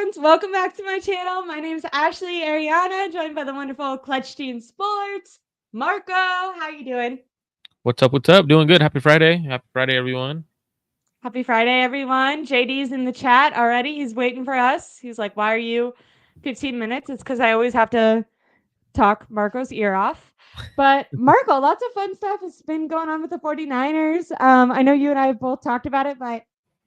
fans, welcome back to my channel. My name is Ashley Ariana, joined by the wonderful Clutch Team Sports. Marco, how you doing? What's up? What's up? Doing good. Happy Friday. Happy Friday, everyone. Happy Friday, everyone. JD's in the chat already. He's waiting for us. He's like, why are you 15 minutes? It's because I always have to talk Marco's ear off. But Marco, lots of fun stuff has been going on with the 49ers. I know you and I have both talked about it, but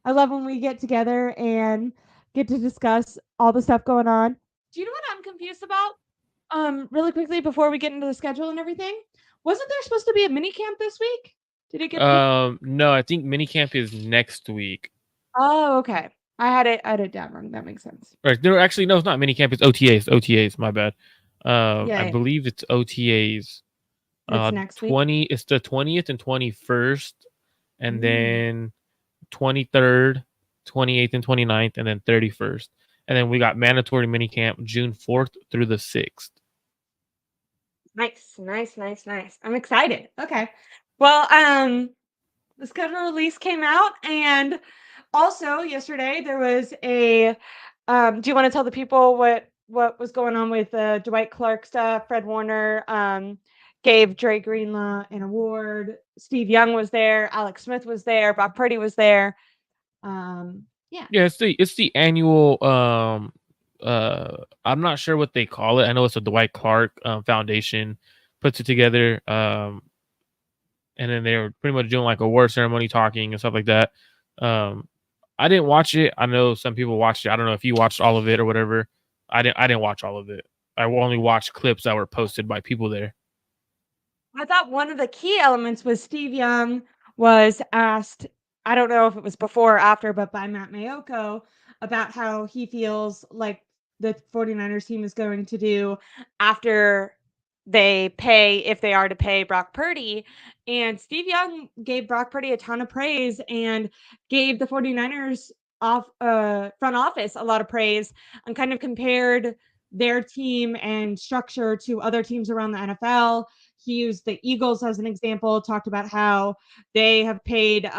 I love when we get together and get to discuss all the stuff going on. Do you know what I'm confused about? Really quickly before we get into the schedule and everything, wasn't there supposed to be a mini camp this week? Did it get pushed? No, I think minicamp is next week. Oh, okay. I had it down wrong. That makes sense. Right. No, actually, no, it's not minicamp. It's OTAs. OTAs. My bad. I Yeah, believe it's OTAs. it's next week. 20. It's the 20th and 21st, and Mm. then 23rd, 28th, and 29th, and then 31st. And then we got mandatory minicamp June 4th through the 6th. Nice. I'm excited. Okay. Well, the schedule release came out, and also yesterday there was a. Do you want to tell the people what was going on with Dwight Clark stuff? Fred Warner gave Dre Greenlaw an award. Steve Young was there. Alex Smith was there. Brock Purdy was there. Yeah. Yeah, it's the annual I'm not sure what they call it. I know it's a Dwight Clark Foundation puts it together. And then they were pretty much doing like a award ceremony, talking and stuff like that. I didn't watch it. I know some people watched it. I don't know if you watched all of it or whatever. I didn't watch all of it. I only watched clips that were posted by people there. I thought one of the key elements was Steve Young was asked, I don't know if it was before or after, but by Matt Mayoko about how he feels like the 49ers team is going to do after they pay, if they are to pay Brock Purdy. And Steve Young gave Brock Purdy a ton of praise and gave the 49ers front office a lot of praise and kind of compared their team and structure to other teams around the NFL. He used the Eagles as an example, talked about how they have paid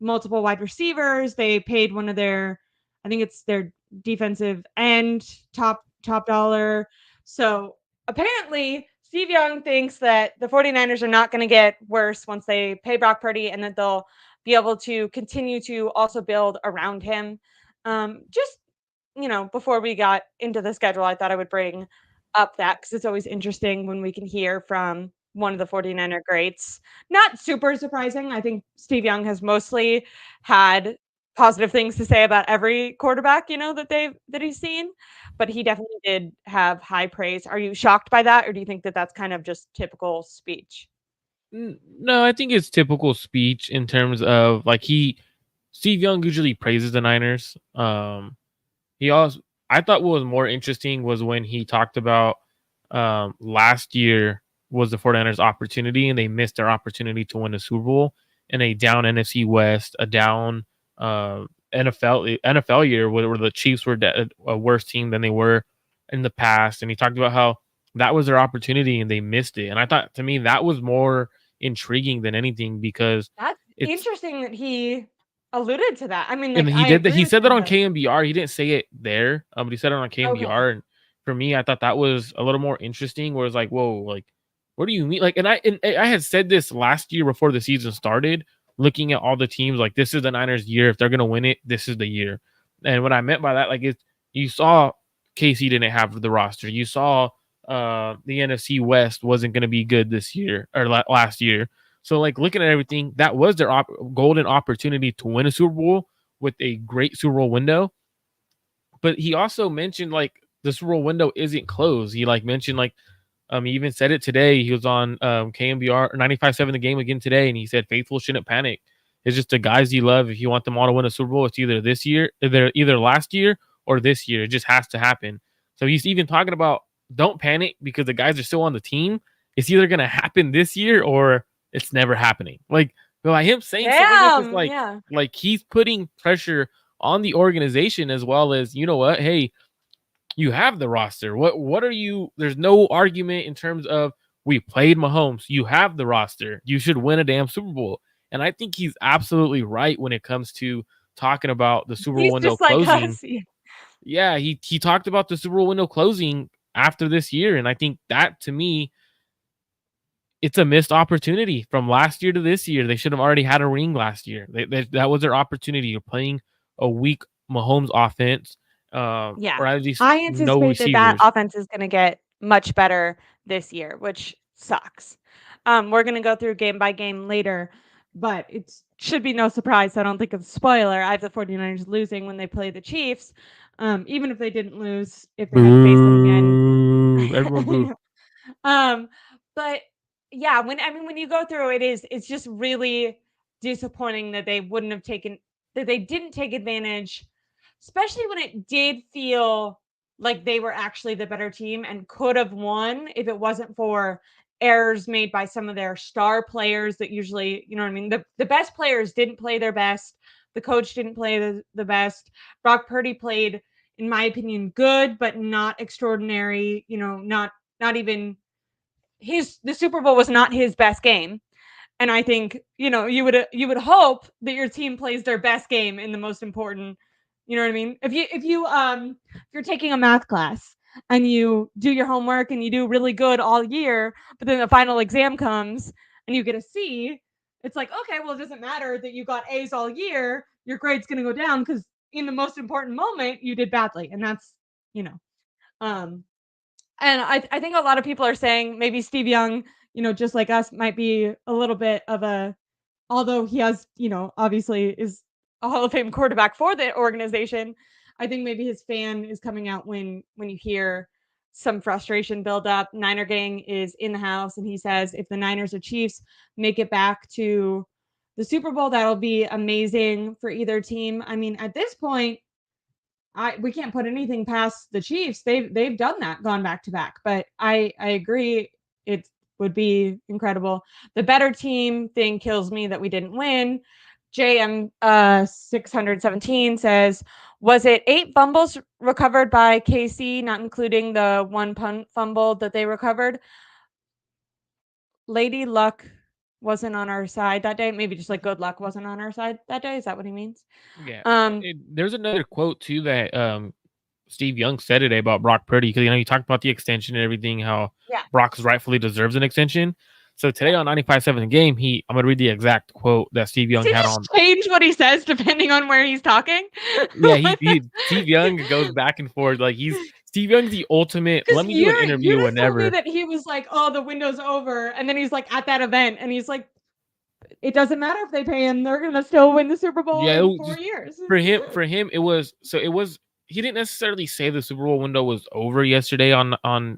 multiple wide receivers. They paid one of their, I think it's their defensive end top dollar. So apparently Steve Young thinks that the 49ers are not going to get worse once they pay Brock Purdy, and that they'll be able to continue to also build around him. Just, before we got into the schedule, I thought I would bring up that because it's always interesting when we can hear from one of the 49er greats. Not super surprising. I think Steve Young has mostly had positive things to say about every quarterback, that he's seen, but he definitely did have high praise. Are you shocked by that, or do you think that that's kind of just typical speech? No, I think it's typical speech in terms of like Steve Young usually praises the Niners. He also, I thought what was more interesting was when he talked about last year was the 49ers opportunity, and they missed their opportunity to win a Super Bowl in a down NFC West, a down NFL year where the Chiefs were a worse team than they were in the past. And he talked about how that was their opportunity and they missed it. And I thought, to me, that was more intriguing than anything, because That's it's interesting that he alluded to that. I mean, and like, he I did that. agree He with said that him, on but KMBR. He didn't say it there, but he said it on okay. KMBR. And for me, I thought that was a little more interesting. Where it's like, whoa, like, what do you mean? Like, and I had said this last year before the season started, looking at all the teams. Like, this is the Niners' year. If they're gonna win it, this is the year. And what I meant by that, like, you saw KC didn't have the roster. You saw the NFC West wasn't gonna be good this year or last year. So, like, looking at everything, that was their golden opportunity to win a Super Bowl with a great Super Bowl window. But he also mentioned like the Super Bowl window isn't closed. He like mentioned like he even said it today. He was on KMBR 95.7 The Game again today, and he said faithful shouldn't panic. It's just the guys you love. If you want them all to win a Super Bowl, it's either this year, either last year or this year. It just has to happen. So he's even talking about don't panic because the guys are still on the team. It's either gonna happen this year or it's never happening. Like by him saying stuff like this, it's Damn, yeah. like he's putting pressure on the organization as well as, you know what, hey, you have the roster. What are you? There's no argument in terms of we played Mahomes. You have the roster. You should win a damn Super Bowl. And I think he's absolutely right when it comes to talking about the Super Bowl He's window just like closing. us. Yeah. Yeah, he talked about the Super Bowl window closing after this year, and I think that to me, it's a missed opportunity from last year to this year. They should have already had a ring last year. That was their opportunity. You're playing a weak Mahomes offense, Yeah. or at least I no anticipate that that receivers. offense is gonna get much better this year, which sucks. We're gonna go through game by game later, but it should be no surprise. I don't think it's a spoiler. I have the 49ers losing when they play the Chiefs. Even if they didn't lose, if they had to face them again. Boo! Everyone I boo. know. Um, but yeah, when you go through it's just really disappointing that they didn't take advantage, especially when it did feel like they were actually the better team and could have won if it wasn't for errors made by some of their star players that usually, you know what I mean? The best players didn't play their best. The coach didn't play the best. Brock Purdy played, in my opinion, good, but not extraordinary, not even the Super Bowl was not his best game. And I think, you would hope that your team plays their best game in the most important, you know what I mean? If you're taking a math class and you do your homework and you do really good all year, but then the final exam comes and you get a C, it's like, okay, well, it doesn't matter that you got A's all year. Your grade's going to go down because in the most important moment you did badly. And that's, you know, um, and I think a lot of people are saying maybe Steve Young, just like us, might be a little bit of a, although he has, obviously is a Hall of Fame quarterback for the organization. I think maybe his fan is coming out when you hear some frustration build up. Niner gang is in the house, and he says if the Niners or Chiefs make it back to the Super Bowl, that'll be amazing for either team. I mean, at this point, we can't put anything past the Chiefs. They've done that, gone back to back. But I agree, it would be incredible. The better team thing kills me that we didn't win. JM 617 says, was it 8 fumbles recovered by KC, not including the one punt fumble that they recovered? Lady Luck wasn't on our side that day. Maybe just like good luck wasn't on our side that day. Is that what he means? Yeah. Um, There's another quote too that Steve Young said today about Brock Purdy because you talked about the extension and everything, how yeah. Brock rightfully deserves an extension. So today Yeah. on 95.7 The Game, I'm gonna read the exact quote that Steve Does Young he had just on. change what he says depending on where he's talking? Yeah, he Steve Young goes back and forth like he's Steve Young's the ultimate. Because Let me do an you interview just told me whenever. that he was like, "Oh, the window's over," and then he's like at that event, and he's like, "It doesn't matter if they pay him; they're gonna still win the Super Bowl Yeah, in 4 years." for him it was he didn't necessarily say the Super Bowl window was over yesterday on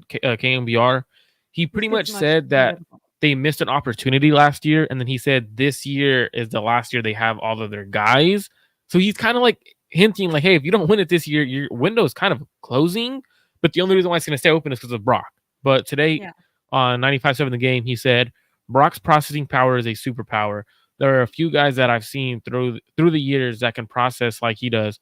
KMBR. He This pretty gets much much said more that difficult. they missed an opportunity last year, and then he said this year is the last year they have all of their guys. So he's kind of like hinting like, hey, if you don't win it this year, your window is kind of closing. But the only reason why it's going to stay open is because of Brock. But today Yeah, on 95.7 The Game, he said Brock's processing power is a superpower. There are a few guys that I've seen through the years that can process like he does.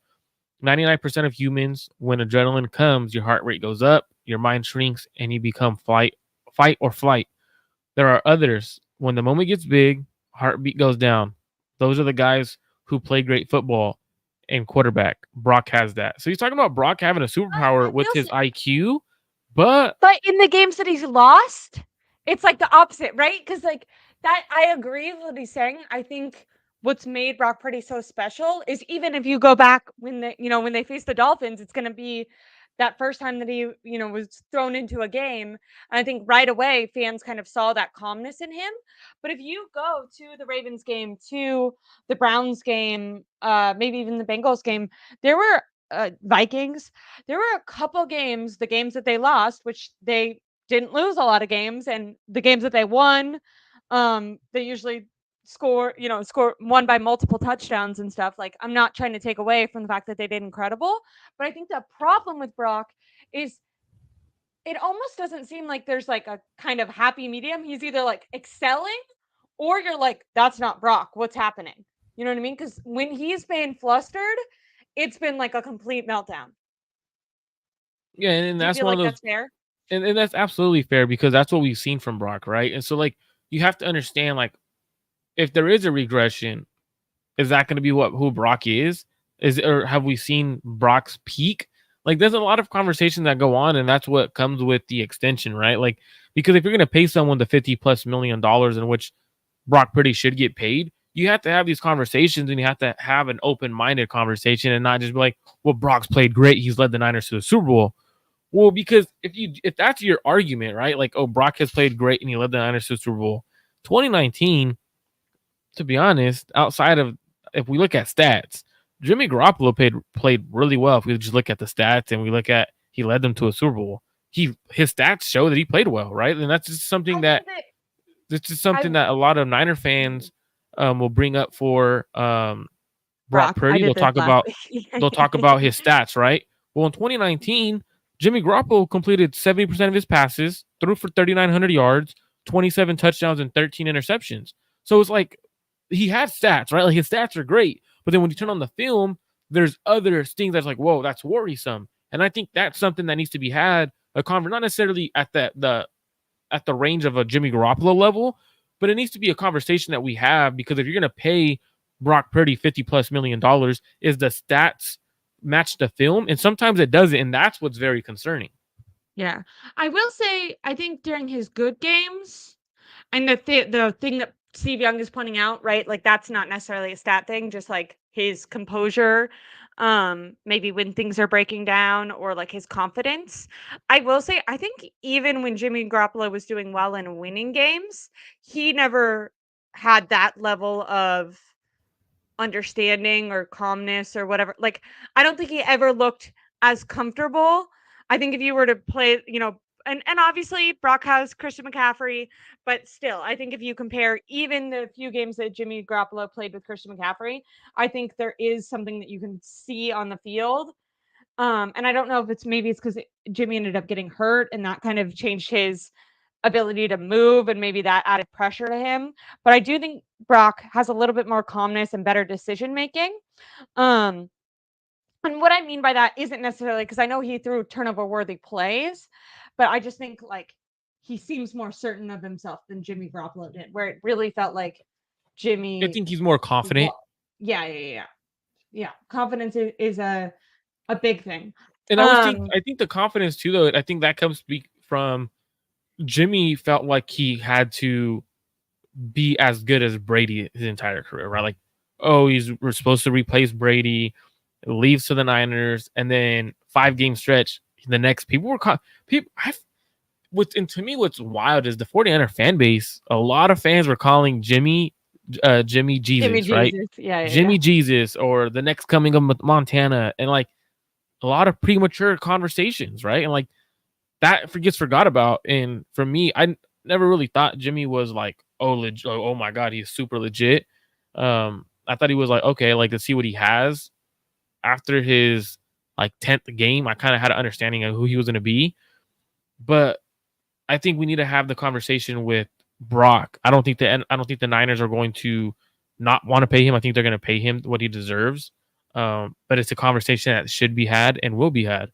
99% of humans, when adrenaline comes, your heart rate goes up, your mind shrinks, and you become fight or flight. There are others, when the moment gets big, heartbeat goes down. Those are the guys who play great football and quarterback. Brock has that. So he's talking about Brock having a superpower I with will his say, IQ, but but in the games that he's lost, it's like the opposite, right? Because like that, I agree with what he's saying. I think what's made Brock Purdy so special is even if you go back when they face the Dolphins, it's going to be that first time that he was thrown into a game. And I think right away fans kind of saw that calmness in him. But if you go to the Ravens game, to the Browns game, maybe even the Bengals game, there were Vikings. There were a couple games, the games that they lost, which they didn't lose a lot of games, and the games that they won, they usually score won by multiple touchdowns and stuff. Like, I'm not trying to take away from the fact that they did incredible, but I think the problem with Brock is it almost doesn't seem like there's like a kind of happy medium. He's either like excelling or you're like, that's not Brock. What's happening? You know what I mean? Because when he's been flustered, it's been like a complete meltdown. yeah, and Do you that's feel one of like those that's fair? and that's absolutely fair because that's what we've seen from Brock, right? And so like you have to understand like if there is a regression, is that going to be who Brock is? Or have we seen Brock's peak? Like there's a lot of conversation that go on, and that's what comes with the extension, right? Like because if you're gonna pay someone the 50 plus $1 million in which Brock Purdy should get paid, you have to have these conversations and you have to have an open minded conversation and not just be like, well, Brock's played great. He's led the Niners to the Super Bowl. Well, because if that's your argument, right? Like, oh, Brock has played great and he led the Niners to the Super Bowl. 2019, to be honest, outside of if we look at stats, Jimmy Garoppolo played really well. If we just look at the stats and we look at he led them to a Super Bowl. His stats show that he played well, right? And that's just something I that think that this is something I that a lot of Niner fans will bring up for Brock Brock, I Purdy. did this last week. They'll talk about his stats, right? Well, in 2019, Jimmy Garoppolo completed 70% of his passes, threw for 3,900 yards, 27 touchdowns, and 13 interceptions. So it's like he has stats, right? Like his stats are great, but then when you turn on the film, there's other things that's like, whoa, that's worrisome. And I think that's something that needs to be had a conversation, not necessarily at the range of a Jimmy Garoppolo level, but it needs to be a conversation that we have because if you're going to pay Brock Purdy 50 plus $1 million, is the stats match the film? And sometimes it doesn't, and that's what's very concerning. Yeah. I will say, I think during his good games, and the thing that Steve Young is pointing out, right? Like that's not necessarily a stat thing, just like his composure, maybe when things are breaking down or like his confidence. I will say, I think even when Jimmy Garoppolo was doing well and winning games, he never had that level of understanding or calmness or whatever. Like, I don't think he ever looked as comfortable. I think if you were to play, and obviously Brock has Christian McCaffrey, but still, I think if you compare even the few games that Jimmy Garoppolo played with Christian McCaffrey, I think there is something that you can see on the field. And I don't know if it's because Jimmy ended up getting hurt and that kind of changed his ability to move and maybe that added pressure to him. But I do think Brock has a little bit more calmness and better decision making. Um, and what I mean by that isn't necessarily because I know he threw turnover worthy plays, but I just think like he seems more certain of himself than Jimmy Garoppolo did, where it really felt like I Jimmy think he's more confident. Yeah. Confidence is a big thing. And Um, I think the confidence too, though, I think that comes from Jimmy felt like he had to be as good as Brady his entire career, right? Like, oh, we're supposed to replace Brady, leaves to the Niners, and then 5 game stretch. The next people were people. And to me, what's wild is the 49er fan base. A lot of fans were calling Jimmy Jimmy Jesus, right? Jesus. Yeah. Jimmy Jesus, or the next coming of Montana, and like a lot of premature conversations, right? And like that gets forgot about. And for me, I never really thought Jimmy was like, oh my god, he's super legit. I thought he was like, okay, like let's see what he has. After his like 10th game, I kind of had an understanding of who he was going to be. But I think we need to have the conversation with Brock. I don't think the Niners are going to not want to pay him. I think they're going to pay him what he deserves. But it's a conversation that should be had and will be had.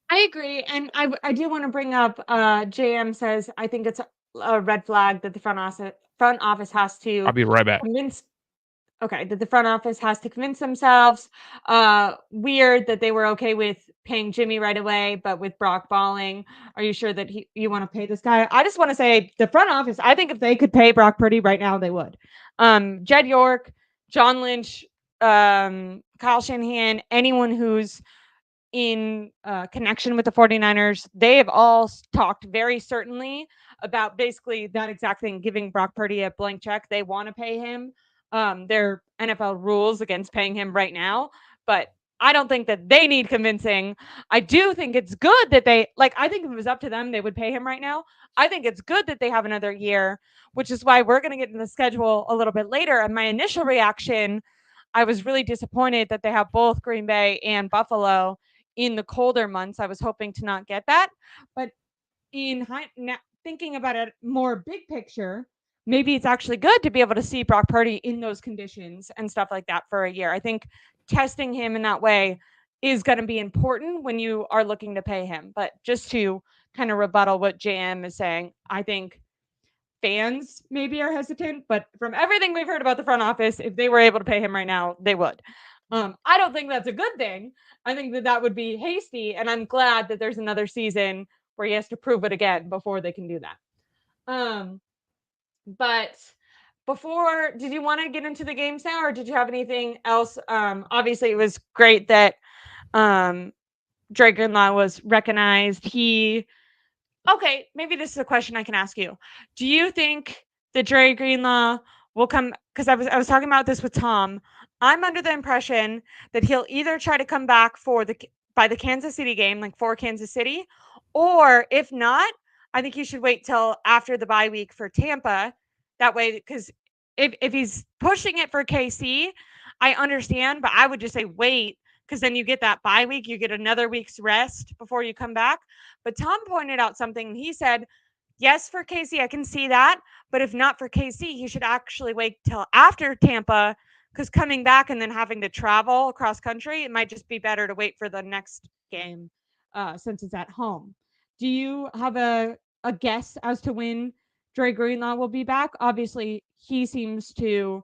I agree, and I do want to bring up. JM says I think it's a red flag that the front office has I'll to be right back. convince. Okay, that the front office has to convince themselves. Weird that they were okay with paying Jimmy right away, but with Brock balling, are you sure that you want to pay this guy? I just want to say the front office. I think if they could pay Brock Purdy right now, they would. Jed York, John Lynch, Kyle Shanahan, anyone who's in connection with the 49ers, they have all talked very certainly about basically that exact thing, giving Brock Purdy a blank check. They want to pay him. There are NFL rules against paying him right now, but I don't think that they need convincing. I do think it's good that I think if it was up to them, they would pay him right now. I think it's good that they have another year, which is why we're going to get in the schedule a little bit later. And my initial reaction, I was really disappointed that they have both Green Bay and Buffalo in the colder months. I was hoping to not get that. But thinking about it more big picture, maybe it's actually good to be able to see Brock Purdy in those conditions and stuff like that for a year. I think testing him in that way is going to be important when you are looking to pay him. But just to kind of rebuttal what JM is saying, I think fans maybe are hesitant, but from everything we've heard about the front office, if they were able to pay him right now, they would. I don't think that's a good thing. I think that that would be hasty, and I'm glad that there's another season where he has to prove it again before they can do that. Um, but before, did you want to get into the games now, or did you have anything else? Obviously, it was great that um, Dre Greenlaw was recognized. Okay, maybe this is a question I can ask you. Do you think that Dre Greenlaw will come? Because I was talking about this with Tom. I'm under the impression that he'll either try to come back for the by the Kansas City game, like for Kansas City, or if not, I think he should wait till after the bye week for Tampa. That way, because if he's pushing it for KC, I understand, but I would just say wait because then you get that bye week, you get another week's rest before you come back. But Tom pointed out something. He said, yes, for KC, I can see that. But if not for KC, he should actually wait till after Tampa because coming back and then having to travel across country, it might just be better to wait for the next game since it's at home. Do you have a guess as to when Dre Greenlaw will be back? Obviously, he seems to,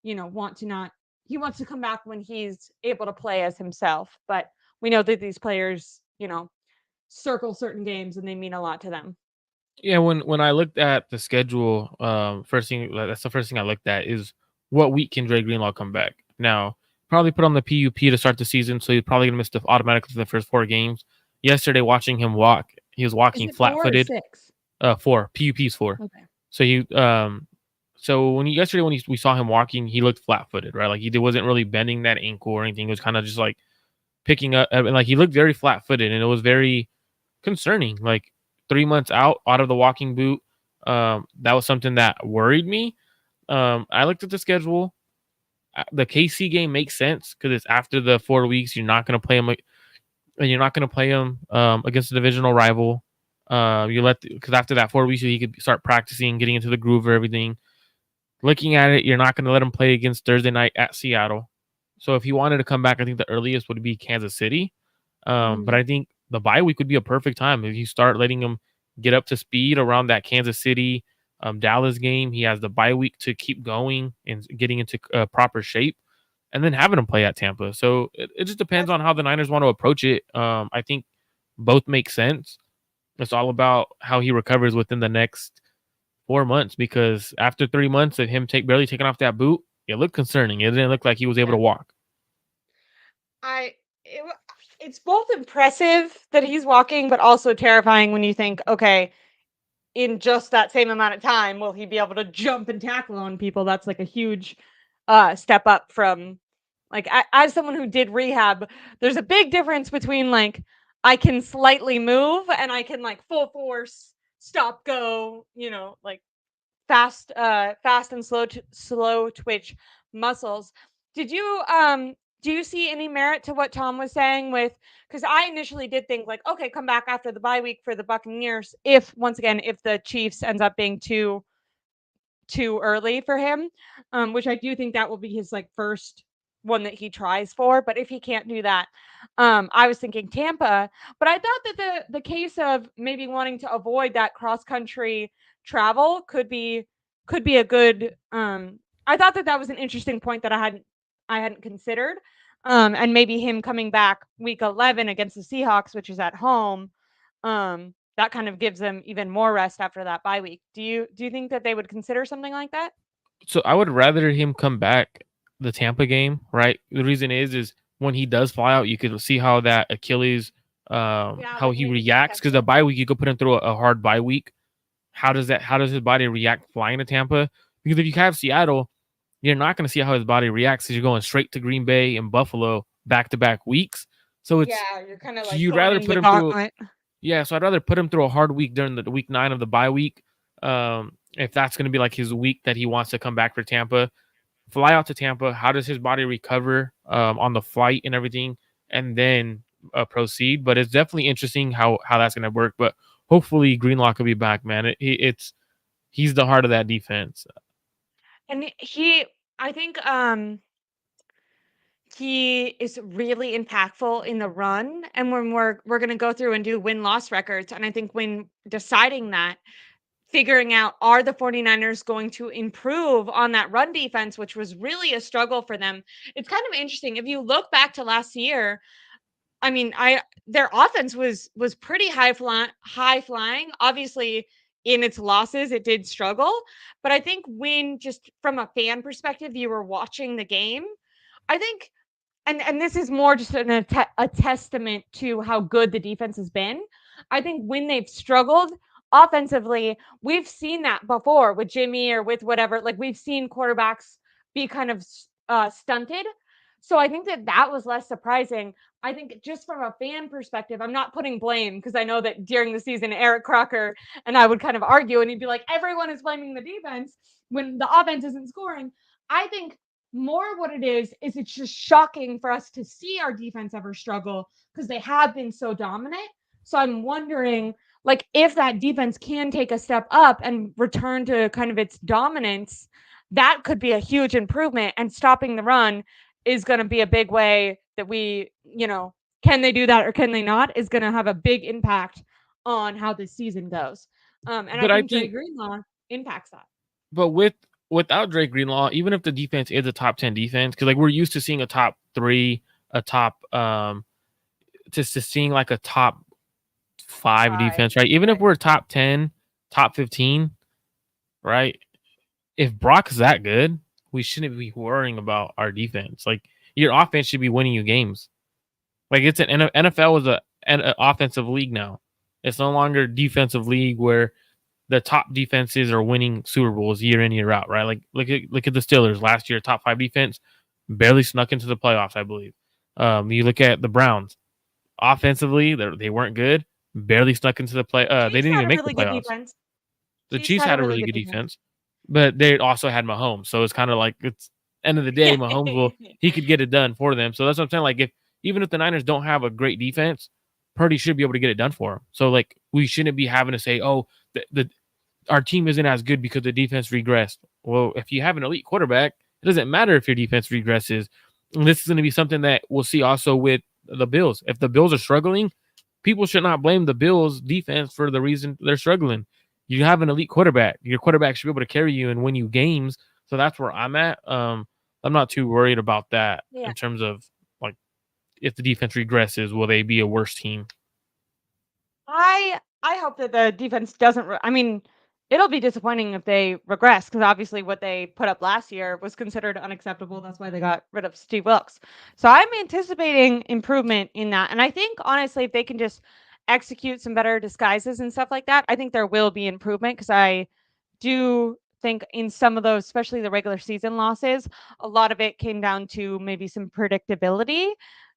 want to not, he wants to come back when he's able to play as himself. But we know that these players, circle certain games and they mean a lot to them. Yeah, when I looked at the schedule, first thing that's the first thing I looked at is what week can Dre Greenlaw come back. Now, probably put on the PUP to start the season, so he's probably gonna miss the automatically the first 4 games. Yesterday, watching him walk, he was Is walking it flat 4 or footed. 6? Four PUP's four. Okay. So so yesterday when we saw him walking, he looked flat footed, right? Like he wasn't really bending that ankle or anything. It was kind of just like picking up, and like he looked very flat footed, and it was very concerning. Like 3 months out of the walking boot, that was something that worried me. I looked at the schedule. The KC game makes sense because it's after the 4 weeks. You're not going to play him, and you're not going to play him against a divisional rival. Because after that 4 weeks, he could start practicing, getting into the groove of everything. Looking at it, you're not going to let him play against Thursday night at Seattle. So if he wanted to come back, I think the earliest would be Kansas City. But Mm. I think the bye week would be a perfect time if you start letting him get up to speed around that Kansas City, Dallas game. He has the bye week to keep going and getting into proper shape, and then having him play at Tampa. So it just depends on how the Niners want to approach it. I think both make sense. It's all about how he recovers within the next 4 months because after 3 months of him barely taking off that boot, it looked concerning. It didn't look like he was able Yeah. to walk. I it, it's both impressive that he's walking, but also terrifying when you think, okay, in just that same amount of time, will he be able to jump and tackle on people? That's like a huge step up from like as someone who did rehab, there's a big difference between like I can slightly move and I can like full force stop go, like fast and slow twitch muscles. Did you do you see any merit to what Tom was saying with, because I initially did think like, okay, come back after the bye week for the Buccaneers if once again if the Chiefs ends up being too early for him, which I do think that will be his like first one that he tries for. But if he can't do that, I was thinking Tampa. But I thought that the case of maybe wanting to avoid that cross country travel could be a good. I thought that that was an interesting point that I hadn't considered. And maybe him coming back week 11 against the Seahawks, which is at home, that kind of gives them even more rest after that bye week. Do you think that they would consider something like that? So I would rather him come back the Tampa game, right? The reason is when he does fly out, you could see how that Achilles, Yeah, how like he maybe get reacts. Because the tested. bye week, you could put him through a hard bye week. How does his body react flying to Tampa? Because if you have Seattle, you're not going to see how his body reacts because you're going straight to Green Bay and Buffalo back to back weeks. So Yeah, you're kind of so like you'd going rather into put the him through. gauntlet. Yeah, so I'd rather put him through a hard week during the week 9 of the bye week. If that's going to be like his week that he wants to come back for Tampa, fly out to Tampa. How does his body recover on the flight and everything, and then proceed? But it's definitely interesting how that's going to work. But hopefully Greenlaw could be back, man. He's the heart of that defense. And I think he is really impactful in the run. And when we're going to go through and do win-loss records, and I think when deciding that, figuring out, are the 49ers going to improve on that run defense, which was really a struggle for them. It's kind of interesting. If you look back to last year, I mean, their offense was pretty high flying. Obviously, in its losses, it did struggle. But I think when, just from a fan perspective, you were watching the game, I think, and this is more just a testament to how good the defense has been. I think when they've struggled offensively, we've seen that before with Jimmy or with whatever. Like, we've seen quarterbacks be kind of stunted. So I think that was less surprising. I think, just from a fan perspective, I'm not putting blame, because I know that during the season, Eric Crocker and I would kind of argue, and he'd be like, everyone is blaming the defense when the offense isn't scoring. I think more what it is it's just shocking for us to see our defense ever struggle, because they have been so dominant. So I'm wondering, like, if that defense can take a step up and return to kind of its dominance, that could be a huge improvement. And stopping the run is going to be a big way that we, can they do that or can they not, is going to have a big impact on how this season goes. And I But I think Dre think, Greenlaw impacts that. but without Drake Greenlaw, even if the defense is a top 10 defense, because like we're used to seeing a top 3, a top just to seeing like a top 5 defense, right? Even if we're top 10, top 15, right? If Brock's that good, we shouldn't be worrying about our defense. Like, your offense should be winning you games. Like, it's an NFL is an offensive league now. It's no longer defensive league where the top defenses are winning Super Bowls year in, year out, right? Like, look at the Steelers last year, top 5 defense, barely snuck into the playoffs, I believe. You look at the Browns, offensively, they weren't good, barely snuck into the play. They Chiefs didn't had even a make the really good playoffs. defense. The Chiefs Chiefs had a had a really really good good defense. defense, but they also had Mahomes, so it's kind of like, it's end of the day, Mahomes he could get it done for them. So that's what I'm saying. Like, even if the Niners don't have a great defense, Purdy should be able to get it done for him. So like, we shouldn't be having to say, oh, the our team isn't as good because the defense regressed. Well, if you have an elite quarterback, it doesn't matter if your defense regresses. And this is going to be something that we'll see also with the Bills. If the Bills are struggling, people should not blame the Bills defense for the reason they're struggling. You have an elite quarterback. Your quarterback should be able to carry you and win you games. So that's where I'm at. I'm not too worried about that Yeah. in terms of, like, if the defense regresses, will they be a worse team? I hope that the defense doesn't. I mean, it'll be disappointing if they regress, because obviously what they put up last year was considered unacceptable. That's why they got rid of Steve Wilkes. So I'm anticipating improvement in that, and I think, honestly, if they can just execute some better disguises and stuff like that, I think there will be improvement, because I do think in some of those, especially the regular season losses, a lot of it came down to maybe some predictability.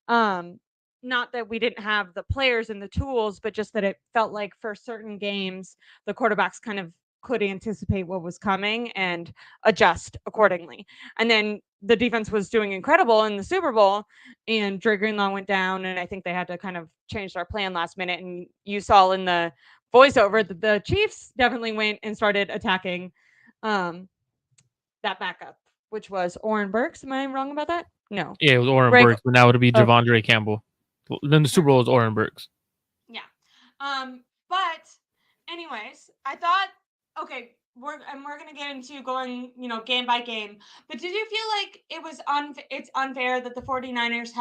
Um, Not that we didn't have the players and the tools, but just that it felt like for certain games, the quarterbacks kind of could anticipate what was coming and adjust accordingly. And then the defense was doing incredible in the Super Bowl, and Dre Greenlaw went down, and I think they had to kind of change their plan last minute. And you saw in the voiceover that the Chiefs definitely went and started attacking um, that backup, which was Oren Burks. Am I wrong about that? No. Yeah, it was Oren Greg. Burks, but now it'll be Oh, Javondre Campbell. Then the Super Bowl is Oren Burks. yeah. But anyways, I thought, okay, we're gonna get into going, game by game. But did you feel like it's unfair that the 49ers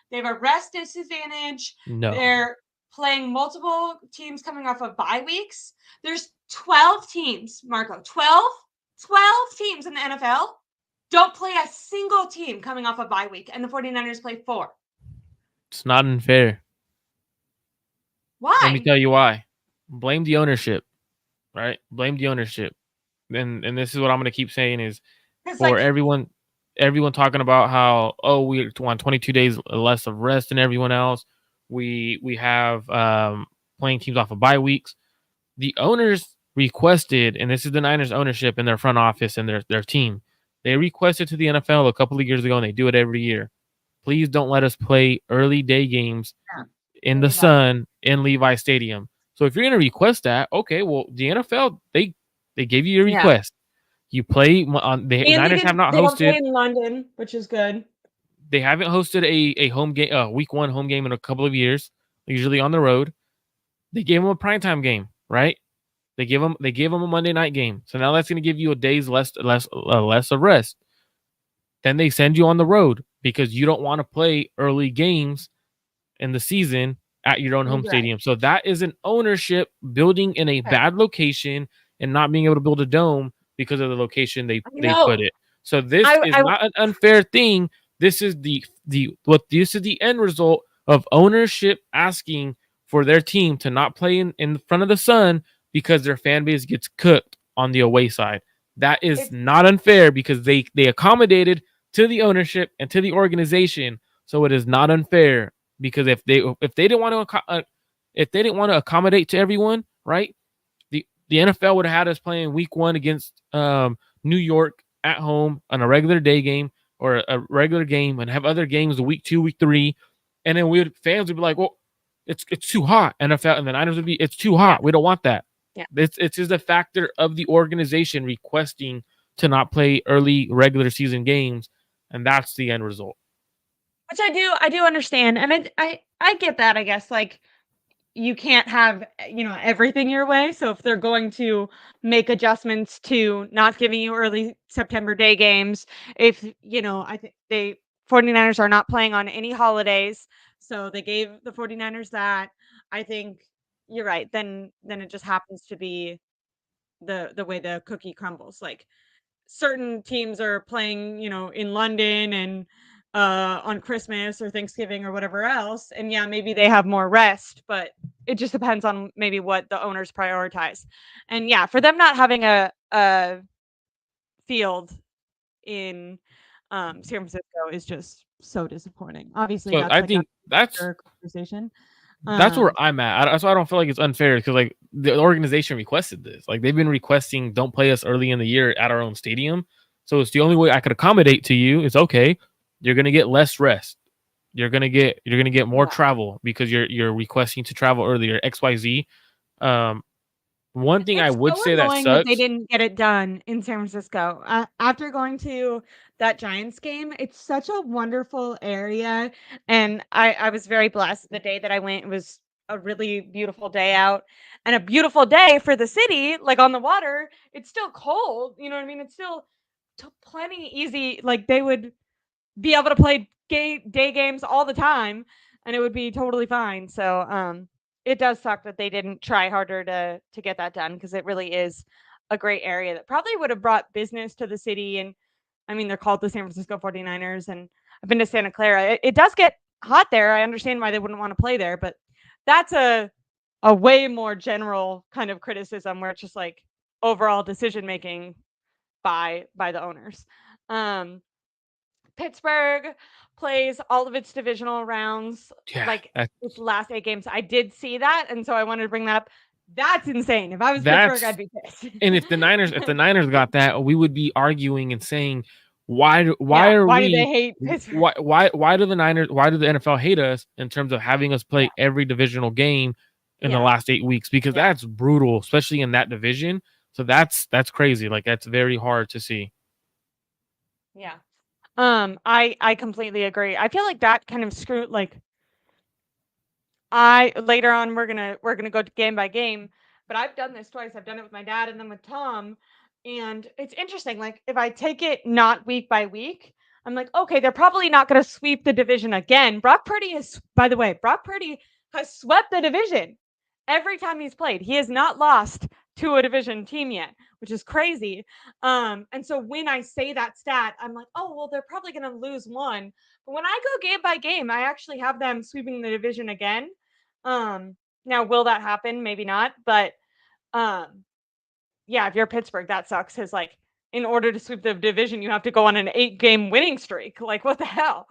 they have a rest disadvantage? No. They're playing multiple teams coming off of bye weeks. There's 12 teams, Marco. 12 teams in the NFL don't play a single team coming off a bye week, and the 49ers play 4. It's not unfair. Let me Why? tell you why. Blame the ownership, right? Blame the ownership. And this is what I'm going to keep saying is, Because, for like, everyone talking about how, oh, we want 22 days less of rest than everyone else. We have playing teams off of bye weeks. The owners requested, and this is the Niners ownership and their front office and their team. They requested to the NFL a couple of years ago, and they do it every year. Please don't let us play early day games yeah, in the Levi. sun in Levi Stadium. So if you're going to request that, okay, well, the NFL, they gave you your Yeah. request. You play on the And Niners have not they don't play hosted. in London, which is good. They haven't hosted a home game, week 1 home game in a couple of years. Usually on the road. They gave them a primetime game, right? They give them a Monday night game. So now that's going to give you a day's less of rest. Then they send you on the road because you don't want to play early games in the season at your own home Right. stadium. So that is an ownership building in a Okay. bad location and not being able to build a dome because of the location I they put know. it. So this is I not an unfair thing. This is the end result of ownership asking for their team to not play in front of the sun because their fan base gets cooked on the away side. That is it's not unfair because they accommodated to the ownership and to the organization. So it is not unfair because if they didn't want to if they didn't want to accommodate to everyone, right? The NFL would have had us playing week 1 against New York at home on a regular day game or a regular game and have other games week 2, week 3, and then fans would be like, well, it's too hot. NFL and the Niners would be it's too yeah, hot. We don't want that. yeah. It's just a factor of the organization requesting to not play early regular season games, and that's the end result. Which I do understand, and I get that, I guess, like, you can't have, everything your way, so if they're going to make adjustments to not giving you early September day games, if, I think 49ers are not playing on any holidays, so they gave the 49ers that. I think you're right, then it just happens to be the way the cookie crumbles, like, certain teams are playing, in London and on Christmas or Thanksgiving or whatever else. And yeah, maybe they have more rest, but it just depends on maybe what the owners prioritize. And yeah, for them not having a field in San Francisco is just so disappointing. Obviously, So that's I like a think that's bigger conversation. that's where Um, I'm at. That's why I don't feel like it's unfair because like the organization requested this. Like they've been requesting, don't play us early in the year at our own stadium. So it's the only way I could accommodate to you. It's okay. You're gonna get less rest. You're gonna get more yeah. travel because you're requesting to travel earlier. XYZ. Um, One thing I It's would so say that annoying that they sucks. didn't get it done in San Francisco. After going to that Giants game, it's such a wonderful area, and I was very blessed the day that I went. It was a really beautiful day out and a beautiful day for the city, like on the water. It's still cold, you know what I mean? It's still plenty easy. Like they would be able to play day games all the time and it would be totally fine. So it does suck that they didn't try harder to get that done because it really is a great area that probably would have brought business to the city. And I mean, they're called the San Francisco 49ers, and I've been to Santa Clara. It does get hot there. I understand why they wouldn't want to play there, but that's a way more general kind of criticism where it's just like overall decision making by the owners. um Pittsburgh plays all of its divisional rounds, Yeah, like, its last 8 games. I did see that, and so I wanted to bring that up. That's insane. If I was Pittsburgh, that's I'd be pissed. and if the Niners got that, we would be arguing and saying, why Yeah, are why do they we hate Pittsburgh? why do the NFL hate us in terms of having us Yeah, play every divisional game in the yeah, last 8 weeks? Because yeah, that's brutal, especially in that division. So that's crazy. Like that's very hard to see. yeah. I completely agree. I feel like that kind of screwed, like, I later on we're gonna go game by game, but I've done this twice. I've done it with my dad and then with Tom, and it's interesting. Like if I take it not week by week, I'm like, okay, they're probably not gonna sweep the division again. Brock Purdy has, by the way, Brock Purdy has swept the division every time he's played. He has not lost to a division team yet, which is crazy. And so when I say that stat, I'm like, oh well, they're probably gonna lose one. But when I go game by game, I actually have them sweeping the division again. Now will that happen? Maybe not, but um, yeah, if you're Pittsburgh, that sucks. Cause like in order to sweep the division, you have to go on an 8 game winning streak. Like what the hell?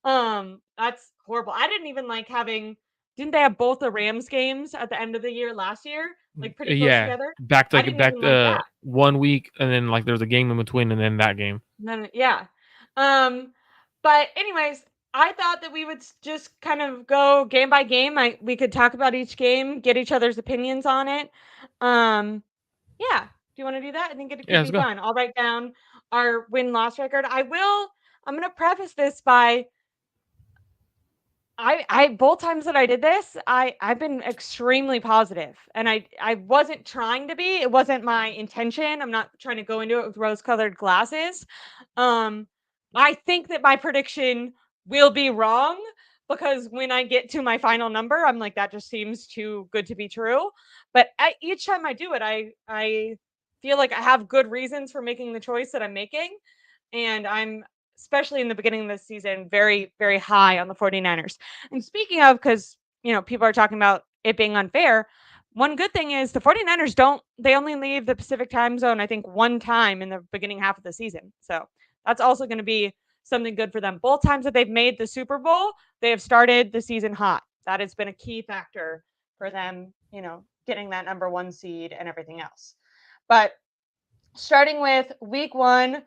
That's horrible. I didn't even like having. Didn't they have both the Rams games at the end of the year last year, like pretty close Yeah, together? back to I like didn't even like that. 1 week, and then like there's a game in between, and then that game. Then yeah. Um, but anyways, I thought that we would just kind of go game by game. We could talk about each game, get each other's opinions on it. Um, yeah. Do you want to do that? I think it Yeah, could let's be go. fun. I'll write down our win loss record. I'm going to preface this by I both times that I did this, I've been extremely positive, and I wasn't trying to be. It wasn't my intention. I'm not trying to go into it with rose-colored glasses. Um, I think that my prediction will be wrong because when I get to my final number, I'm like, that just seems too good to be true. But each time I do it, I feel like I have good reasons for making the choice that I'm making, and I'm, especially in the beginning of the season, very, very high on the 49ers. And speaking of, because, people are talking about it being unfair, one good thing is the 49ers they only leave the Pacific time zone, I think, one time in the beginning half of the season. So that's also going to be something good for them. Both times that they've made the Super Bowl, they have started the season hot. That has been a key factor for them, getting that number one seed and everything else. But starting with week one,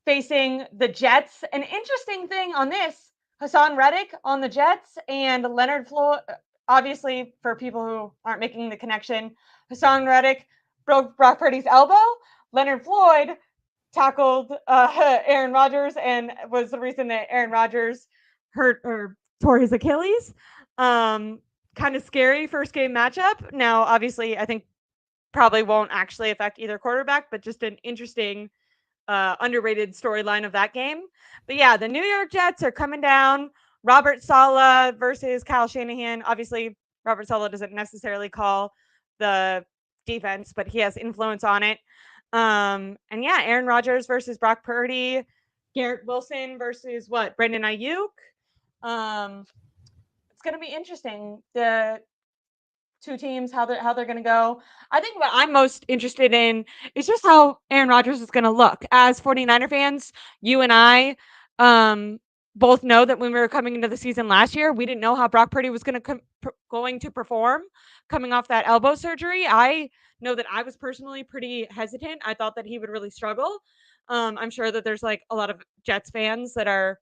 facing the Jets. An interesting thing on this, Hassan Reddick on the Jets and Leonard Floyd. Obviously, for people who aren't making the connection, Hassan Reddick broke Brock Purdy's elbow. Leonard Floyd tackled Aaron Rodgers and was the reason that Aaron Rodgers hurt or tore his Achilles. Kind of scary first game matchup. Now, obviously, I think probably won't actually affect either quarterback, but just an interesting underrated storyline of that game. But yeah, the New York Jets are coming down. Robert Saleh versus Kyle Shanahan. Obviously, Robert Saleh doesn't necessarily call the defense, but he has influence on it. And yeah, Aaron Rodgers versus Brock Purdy. Garrett Wilson versus what? Brandon Ayuk. It's going to be interesting. The two teams, how they're going to go. I think what I'm most interested in is just how Aaron Rodgers is going to look. As 49er fans, you and I both know that when we were coming into the season last year, we didn't know how Brock Purdy was going to perform coming off that elbow surgery. I know that I was personally pretty hesitant. I thought that he would really struggle. I'm sure that there's like a lot of Jets fans that are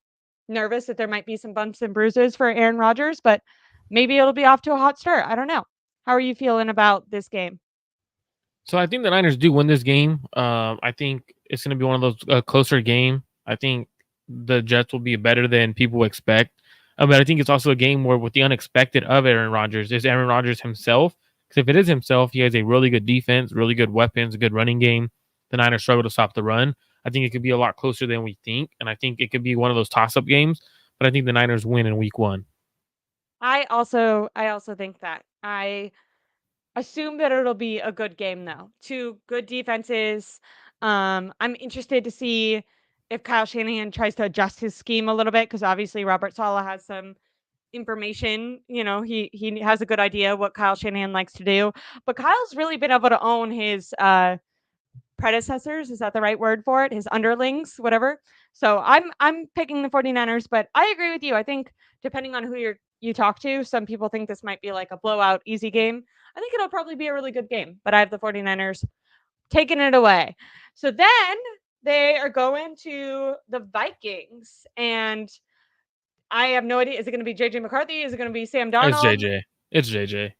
nervous that there might be some bumps and bruises for Aaron Rodgers, but maybe it'll be off to a hot start. I don't know. How are you feeling about this game? So I think the Niners do win this game. I think it's going to be one of those closer game. I think the Jets will be better than people expect. But I think it's also a game where, with the unexpected of Aaron Rodgers, is Aaron Rodgers himself. Because if it is himself, he has a really good defense, really good weapons, a good running game. The Niners struggle to stop the run. I think it could be a lot closer than we think, and I think it could be one of those toss-up games. But I think the Niners win in Week 1. I also think that. I assume that it'll be a good game though. Two good defenses. I'm interested to see if Kyle Shanahan tries to adjust his scheme a little bit because obviously Robert Saleh has some information. He has a good idea what Kyle Shanahan likes to do. But Kyle's really been able to own his predecessors. Is that the right word for it? His underlings, whatever. So I'm picking the 49ers, but I agree with you. I think depending on who you talk to, some people think this might be like a blowout easy game. I think it'll probably be a really good game, but I have the 49ers taking it away. So then they are going to the Vikings, and I have no idea. Is it going to be JJ McCarthy? Is it going to be Sam It's Darnold? JJ. It's JJ.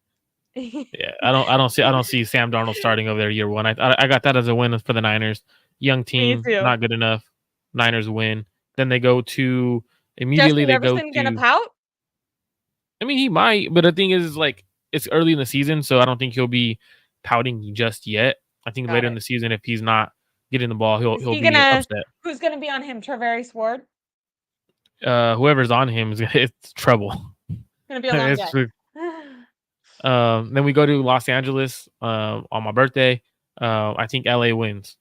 Yeah, I don't see Sam Darnold starting over there year one. I got that as a win for the Niners. Young Me team, too. not good enough. Niners win. Then they go to immediately Justin they go Jefferson gonna to. pout? I mean, he might, but the thing is like it's early in the season, so I don't think he'll be pouting just yet. I think Got later in it. the season, if he's not getting the ball, he'll Is he'll he be gonna? upset. Who's gonna be on him? Travarius Ward Whoever's on him is it's trouble. gonna be a long it's day. true. Then we go to Los Angeles on my birthday. I think LA wins.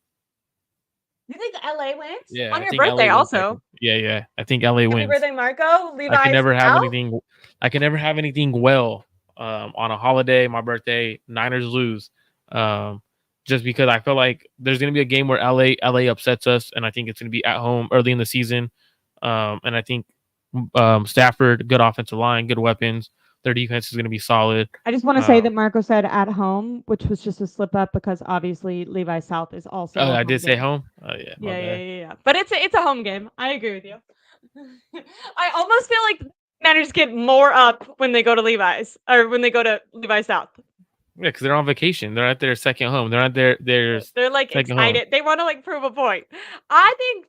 You think LA wins Yeah, on I your think LA birthday? wins. Also, Yeah. I think LA happy wins. birthday, Marco. I can Levi's never have South. anything. I can never have anything well on a holiday. My birthday, Niners lose. Um, just because I feel like there's going to be a game where LA upsets us, and I think it's going to be at home early in the season. And I think Stafford, good offensive line, good weapons. Their defense is going to be solid. I just want to say that Marco said at home, which was just a slip up because obviously Levi South is also Oh, a I home did say game. home. Oh yeah, my bad. Yeah. But it's a home game. I agree with you. I almost feel like managers get more up when they go to Levi's or when they go to Levi South. Yeah, because they're on vacation. They're at their second home. They're at their They're like second home. excited. They want to like prove a point. I think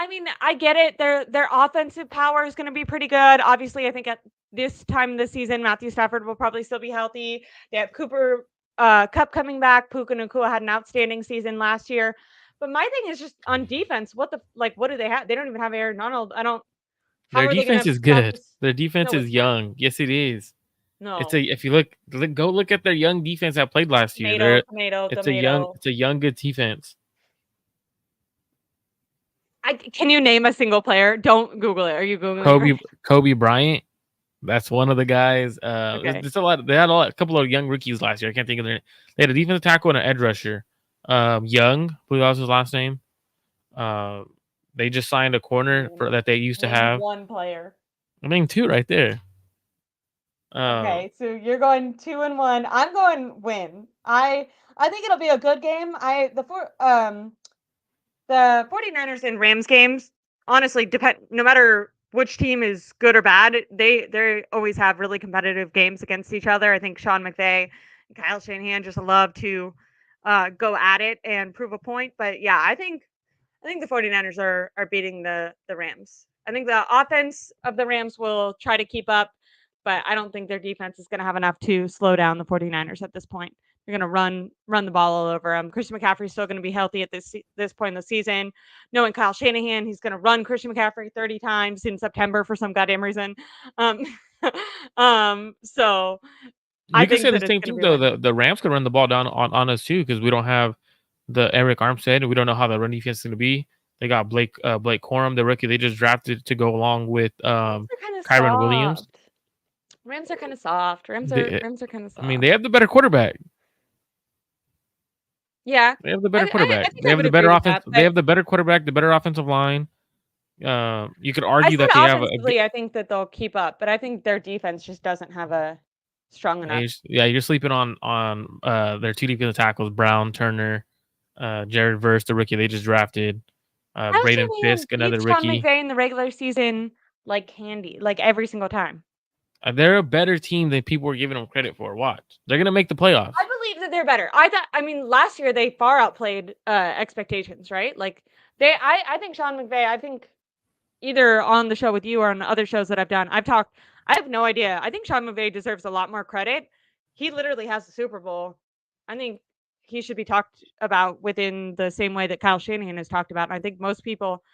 I mean, I get it. Their offensive power is going to be pretty good. Obviously, I think at this time of the season, Matthew Stafford will probably still be healthy. They have Cooper Cup coming back. Puka Nacua had an outstanding season last year. But my thing is just on defense. What do they have? They don't even have Aaron Donald. I don't. How Their are they going defense to is stop good. this? Their defense No, is it's not. young. Yes, it is. It's No. a if you go look at their young defense that played last year. Tomato, tomato, tomato. It's a young good defense. Can you name a single player? Don't Google it. Are you Googling it right? Kobe Bryant. That's one of the guys. Okay. There's a lot. They had a couple of young rookies last year. I can't think of their. They had a defensive tackle and an edge rusher. Young, who was his last name? They just signed a corner that they used to Name have. one player. I mean, two right there. Okay, so you're going 2-1. I'm going win. I think it'll be a good game. The 49ers and Rams games honestly depend no matter which team is good or bad, they always have really competitive games against each other. I think Sean McVay and Kyle Shanahan just love to go at it and prove a point. But yeah, I think the 49ers are beating the Rams. I think the offense of the Rams will try to keep up, but I don't think their defense is going to have enough to slow down the 49ers at this point. They're going to run the ball all over them. Christian McCaffrey's still going to be healthy at this point in the season. Knowing Kyle Shanahan, he's going to run Christian McCaffrey 30 times in September for some goddamn reason. Um, so I We could think say the that it's same going to thing be a though. win. The Rams could run the ball down on us too because we don't have the Eric Armstead. We don't know how the run defense is going to be. They got Blake Corum, the rookie they just drafted to go along with Rams are kind of Kyron Williams. soft. Rams are kind of soft. Rams They, are kind of I mean, soft. they have the better quarterback. Yeah, They have the better I quarterback. think They I have would the agree better with offense. that, They but have the better quarterback, the better offensive line. You could I argue said that they have a offensively, I think that they'll keep up, but I think their defense just doesn't have a strong enough. you're sleeping on their two defensive tackles, Brown, Turner, Jared Verse, the rookie they just drafted, Kyle Braden Shanahan Fisk, another beats Sean rookie. McVay in the regular season like candy, like every single time. They're a better team than people were giving them credit for. Watch, they're gonna make the playoffs. I believe that they're better. I mean, last year they far outplayed expectations, right? Like I think Sean McVay. I think either on the show with you or on other shows that I've done, I have no idea. I think Sean McVay deserves a lot more credit. He literally has the Super Bowl. I think he should be talked about within the same way that Kyle Shanahan is talked about. And I think most people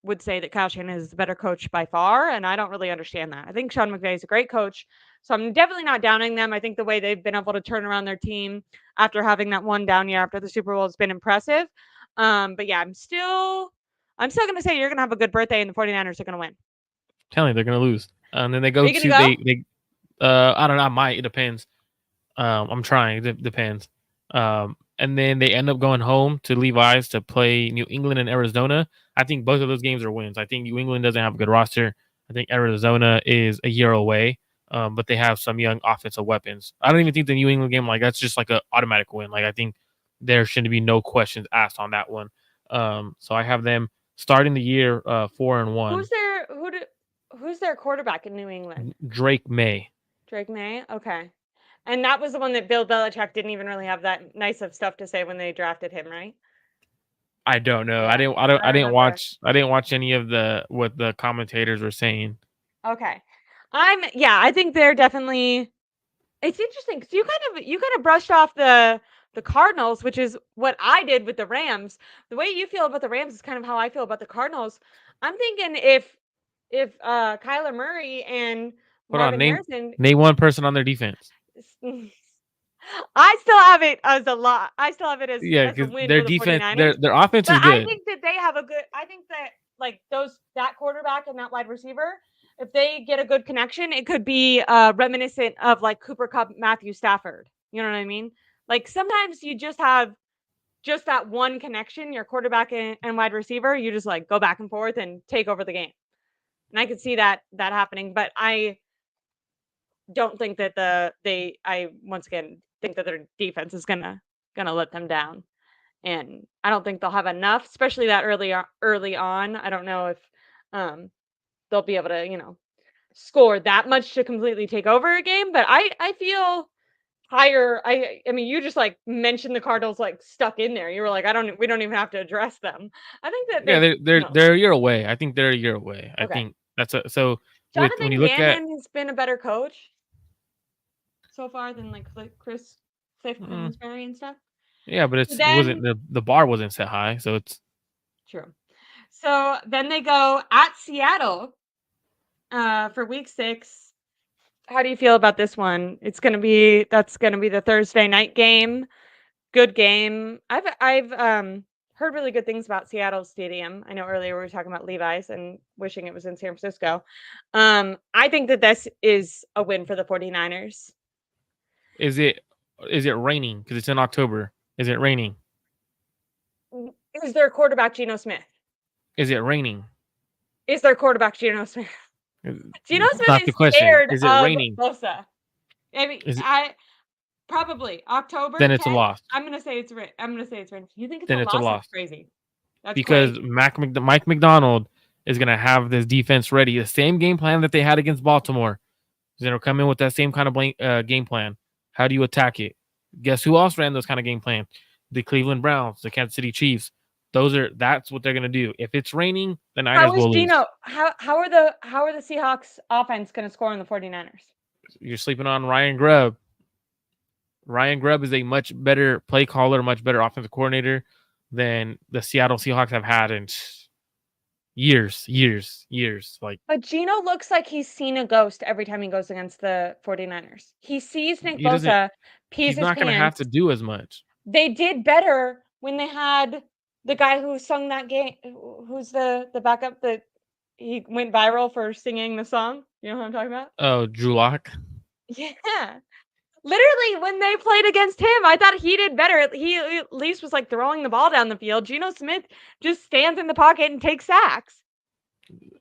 would say that Kyle Shanahan is the better coach by far, and I don't really understand that. I think Sean McVay is a great coach, so I'm definitely not downing them. I think the way they've been able to turn around their team after having that one down year after the Super Bowl has been impressive. But yeah, I'm still going to say you're going to have a good birthday, and the 49ers are going to win. Telling you, they're gonna lose. And then they go Are you going to to go? they I don't know. I might. It depends. I'm trying. It depends. And then they end up going home to Levi's to play New England and Arizona. I think both of those games are wins. I think New England doesn't have a good roster. I think Arizona is a year away, but they have some young offensive weapons. I don't even think the New England game that's just like an automatic win. Like I think there shouldn't be no questions asked on that one. So I have them starting the year 4-1. Who's their quarterback in New England? Drake May. Drake May. Okay. And that was the one that Bill Belichick didn't even really have that nice of stuff to say when they drafted him, right? I don't know. Yeah, I didn't remember. watch any of what the commentators were saying. Okay. I think they're definitely it's interesting because you kind of brushed off the Cardinals, which is what I did with the Rams. The way you feel about the Rams is kind of how I feel about the Cardinals. I'm thinking if Kyler Murray and Hold on, Marvin Harrison name one person on their defense. I still have it as a lot. I still have it as Yeah, a because win their for the defense, 49ers. their offense is But I good. think that they have I think that like that quarterback and that wide receiver, if they get a good connection, it could be reminiscent of like Cooper Kupp, Matthew Stafford. You know what I mean? Like sometimes you just have just that one connection, your quarterback and wide receiver, you just like go back and forth and take over the game. And I could see that happening, but I don't think that I once again think that their defense is gonna let them down. And I don't think they'll have enough, especially that early on. I don't know if they'll be able to, score that much to completely take over a game. But I feel higher. I mean, you just like mentioned the Cardinals like stuck in there. You were like, we don't even have to address them. I think that Yeah, they, no. they're a year away. I think they're a year away. I Okay. think that's a so with when you Jonathan look at Gannon has been a better coach so far than like Cliff mm, Kingsbury and stuff. yeah, but So it wasn't then, the bar wasn't set high, so it's true. So then they go at Seattle for week 6. How do you feel about this one? That's gonna be the Thursday night game. Good game. I've heard really good things about Seattle Stadium. I know earlier we were talking about Levi's and wishing it was in San Francisco. I think that this is a win for the 49ers. is it is it raining because it's in October? Is it raining? Is their quarterback Geno Smith? Is it raining? Is their quarterback Geno Smith? Geno It's Smith not the is question. scared Is it of raining? Bosa. I mean, Is it, I probably October then it's a 10th. loss. I'm gonna say it's right. I'm gonna say it's right. You think it's a Then it's a loss? That's loss crazy. That's because crazy. Mike McDonald is gonna have this defense ready. The same game plan that they had against Baltimore. He's gonna come in with that same kind of game plan. How do you attack it? Guess who else ran those kind of game plans? The Cleveland Browns, the Kansas City Chiefs. That's what they're gonna do. If it's raining, the Niners How is will lose. Geno? How are the Seahawks offense going to score on the 49ers? You're sleeping on Ryan Grubb. Ryan Grubb is a much better play caller, much better offensive coordinator than the Seattle Seahawks have had in years. Like But Geno looks like he's seen a ghost every time he goes against the 49ers. He sees Nick he doesn't. Bosa, pees He's his not gonna have to pants. do as much. They did better when they had the guy who sung that game. Who's the backup that he went viral for singing the song? You know what I'm talking about? Oh, Drew Lock. Yeah. Literally, when they played against him, I thought he did better. He at least was like throwing the ball down the field. Geno Smith just stands in the pocket and takes sacks.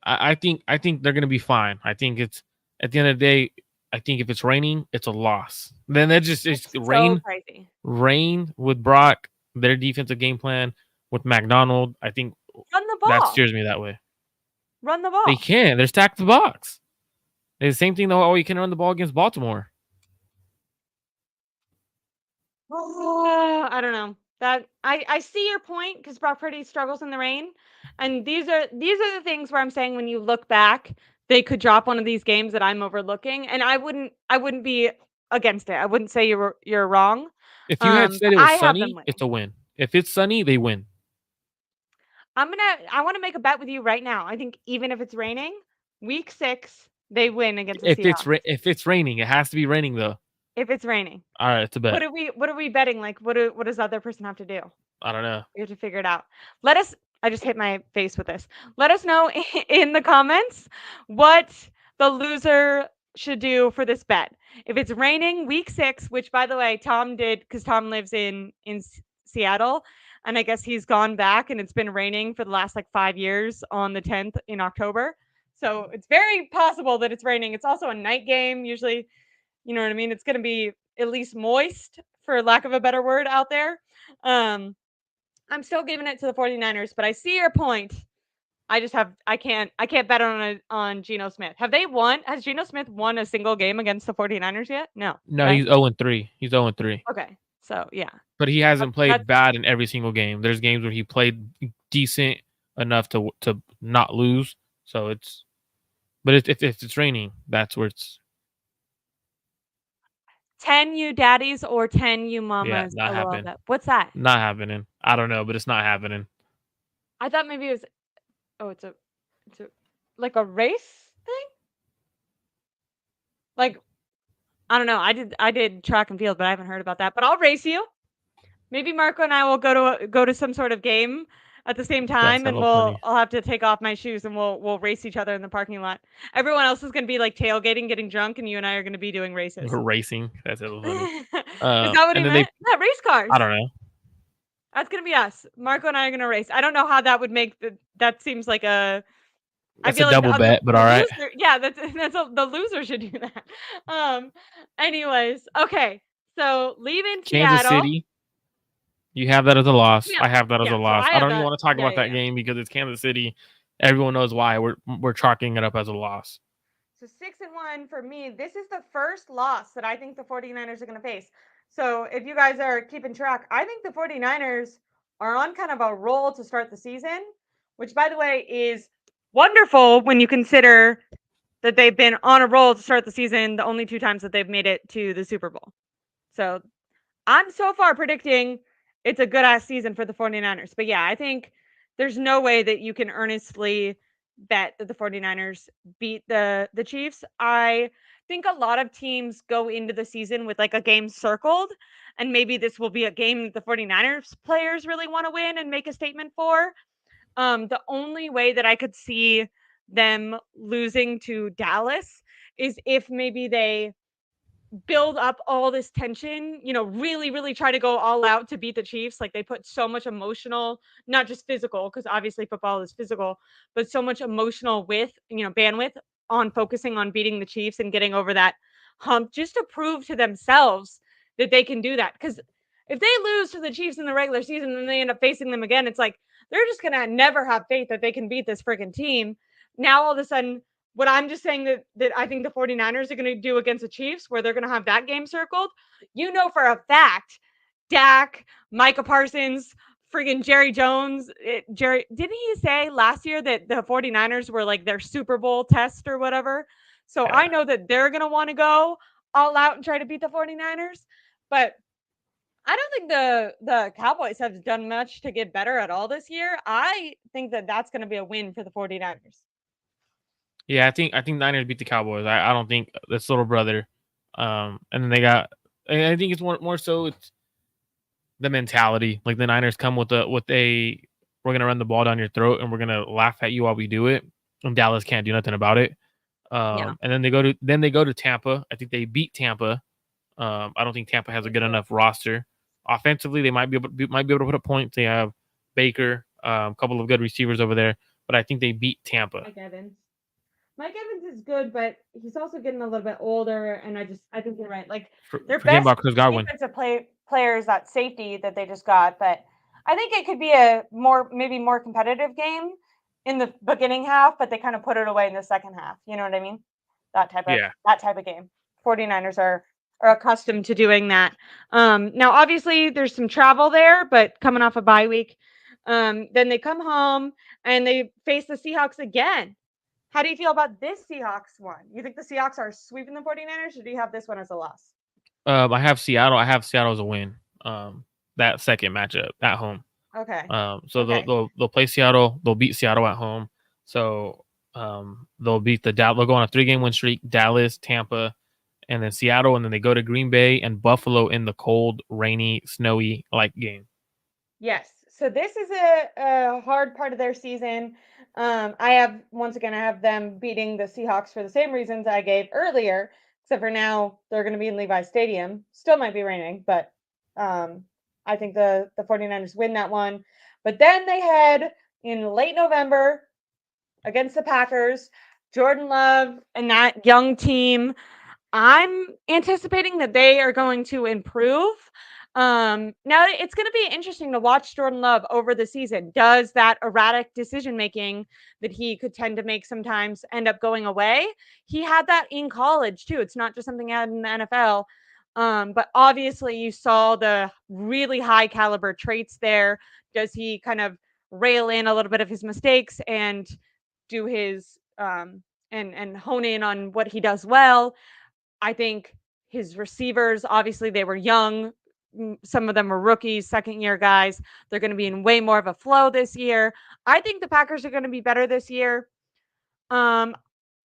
I think they're gonna be fine. I think it's at the end of the day. I think if it's raining, it's a loss. Then that just it's That's so rain, crazy. rain with Brock, their defensive game plan with McDonald. I think Run the that ball. steers me that way. Run the They ball. can. They're stacked the box. It's the same thing though. Oh, you can run the ball against Baltimore. I don't know. That I see your point because Brock Purdy struggles in the rain, and these are the things where I'm saying when you look back, they could drop one of these games that I'm overlooking, and I wouldn't be against it. I wouldn't say you're wrong. If you had said But it was I have them sunny, it's winning. a win. If it's sunny, they win. I want to make a bet with you right now. I think even if it's raining, week 6 they win against the If Seahawks. if it's raining, it has to be raining though. If it's raining, All right, it's a bet. what are we betting? Like what does the other person have to do? I don't know. We have to figure it out. Let us I just hit my face with this. Let us know in the comments what the loser should do for this bet. If it's raining week 6, which by the way, Tom did because Tom lives in Seattle, and I guess he's gone back and it's been raining for the last like 5 years on the 10th in October. So it's very possible that it's raining. It's also a night game. Usually, you know what I mean? It's going to be at least moist for lack of a better word out there. Um I'm still giving it to the 49ers, but I see your point. I can't bet on Geno Smith. Has Geno Smith won a single game against the 49ers yet? No, No, right? he's 0-3. He's 0-3. Okay. So, yeah. But he hasn't That's played bad in every single game. There's games where he played decent enough to not lose. So it's but if it's raining, that's where it's 10 you daddies or 10 you yeah, mamas. not LOL. happening. What's that? Not happening. I don't know, but it's not happening. I thought maybe it was it's a like a race thing? Like I don't know. I did track and field, but I haven't heard about that. But I'll race you. Maybe Marco and I will go to some sort of game at the same That's time, and hella funny. I'll have to take off my shoes and we'll race each other in the parking lot. Everyone else is gonna be like tailgating, getting drunk, and you and I are gonna be doing races. We're racing. That's hella funny. Is that what he And then they meant? Yeah, race cars. I don't know. That's gonna be us. Marco and I are gonna race. I don't know how that would make that seems like a. I That's a feel like double bet, but the all right. loser. Yeah, the loser should do that. Anyways, okay. So leaving Kansas Seattle. City, you have that as a loss. Yeah, I have that as a yeah. So loss. I I have don't even that. want to talk Yeah, about yeah, that yeah. game because it's Kansas City. Everyone knows why. We're chalking it up as a loss. So So 6-1 for me. This is the first loss that I think the 49ers are going to face. So if you guys are keeping track, I think the 49ers are on kind of a roll to start the season, which, by the way, is wonderful when you consider that they've been on a roll to start the season the only 2 times that they've made it to the Super Bowl. So I'm so far predicting it's a good ass season for the 49ers. But yeah, I think there's no way that you can earnestly bet that the 49ers beat the Chiefs. I think a lot of teams go into the season with like a game circled, and maybe this will be a game that the 49ers players really want to win and make a statement for. The only way that I could see them losing to Dallas is if maybe they build up all this tension, really, really try to go all out to beat the Chiefs. Like they put so much emotional, not just physical, because obviously football is physical, but so much emotional bandwidth on focusing on beating the Chiefs and getting over that hump just to prove to themselves that they can do that. Because if they lose to the Chiefs in the regular season and they end up facing them again, it's like they're just gonna never have faith that they can beat this freaking team. Now all of a sudden, what I'm just saying that I think the 49ers are going to do against the Chiefs, where they're going to have that game circled, for a fact, Dak, Micah Parsons, friggin' Jerry Jones. Didn't he say last year that the 49ers were like their Super Bowl test or whatever? So Yeah. I know that they're going to want to go all out and try to beat the 49ers. But I don't think the Cowboys have done much to get better at all this year. I think that that's going to be a win for the 49ers. Yeah, I think Niners beat the Cowboys. I don't think that's little brother. And then they got. And I think it's more so it's the mentality. Like the Niners come with a we're gonna run the ball down your throat and we're gonna laugh at you while we do it. And Dallas can't do nothing about it. Yeah. And then they go to Tampa. I think they beat Tampa. I don't think Tampa has a good enough roster. Offensively, they might be able to put up points. They have Baker, a couple of good receivers over there, but I think they beat Tampa. Mike Evans. Mike Evans is good, but he's also getting a little bit older, and I think you're right. Like their Forget best about Chris Godwin. defensive player is that safety that they just got, but I think it could be maybe more competitive game in the beginning half, but they kind of put it away in the second half. You know what I mean? Yeah. That type of game. 49ers are accustomed to doing that. Now obviously there's some travel there, but coming off a bye week, then they come home and they face the Seahawks again. How do you feel about this Seahawks one? You think the Seahawks are sweeping the 49ers, or do you have this one as a loss? I have Seattle. I have Seattle as a win. That second matchup at home. Okay. So Okay. they'll play Seattle. They'll beat Seattle at home. So they'll beat they'll go on a 3-game win streak. Dallas, Tampa, and then Seattle, and then they go to Green Bay and Buffalo in the cold, rainy, snowy game. Yes. So this is a hard part of their season. I have them beating the Seahawks for the same reasons I gave earlier, except for now they're going to be in Levi Stadium. Still might be raining, but I think the 49ers win that one. But then they head in late November against the Packers. Jordan Love and that young team, I'm anticipating that they are going to improve. Now it's going to be interesting to watch Jordan Love over the season. Does that erratic decision making that he could tend to make sometimes end up going away? He had that in college too. It's not just something he had in the NFL. But obviously you saw the really high caliber traits there. Does he kind of rail in a little bit of his mistakes and do his and hone in on what he does well? I think his receivers, obviously, they were young. Some of them were rookies, second year guys. They're going to be in way more of a flow this year. I think the Packers are going to be better this year. Um,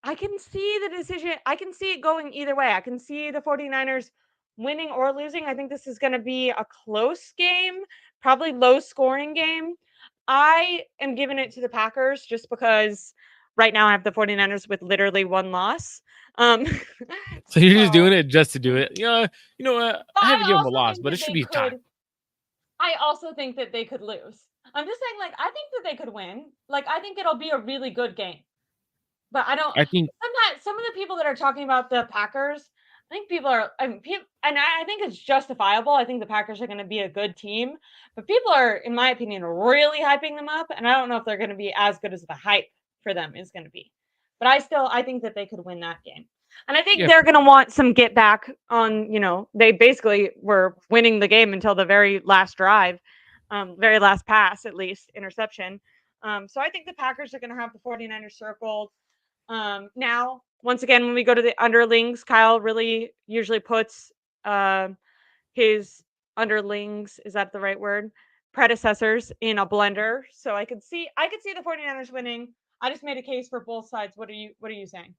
I can see the decision. I can see it going either way. I can see the 49ers winning or losing. I think this is going to be a close game, probably low scoring game. I am giving it to the Packers just because right now I have the 49ers with literally one loss. Um, So you're just so doing it just to do it. You know what? but I have to I give them a also loss, think but it that should they be a tie. could. I also think that they could lose. I'm just saying, like, I think that they could win. Like, I think it'll be a really good game. But I don't. I think Sometimes some of the people that are talking about the Packers, I think people are. And I think it's justifiable. I think the Packers are going to be a good team, but people are, in my opinion, really hyping them up, and I don't know if they're going to be as good as the hype for them is going to be. But I think that they could win that game. And I think Yeah, they're going to want some get back on, they basically were winning the game until the very last drive, very last pass, at least, interception. So I think the Packers are going to have the 49ers circled. Now, once again, when we go to the underlings, Kyle really usually puts his underlings, is that the right word? Predecessors in a blender. So I could see the 49ers winning. I just made a case for both sides. What are you saying?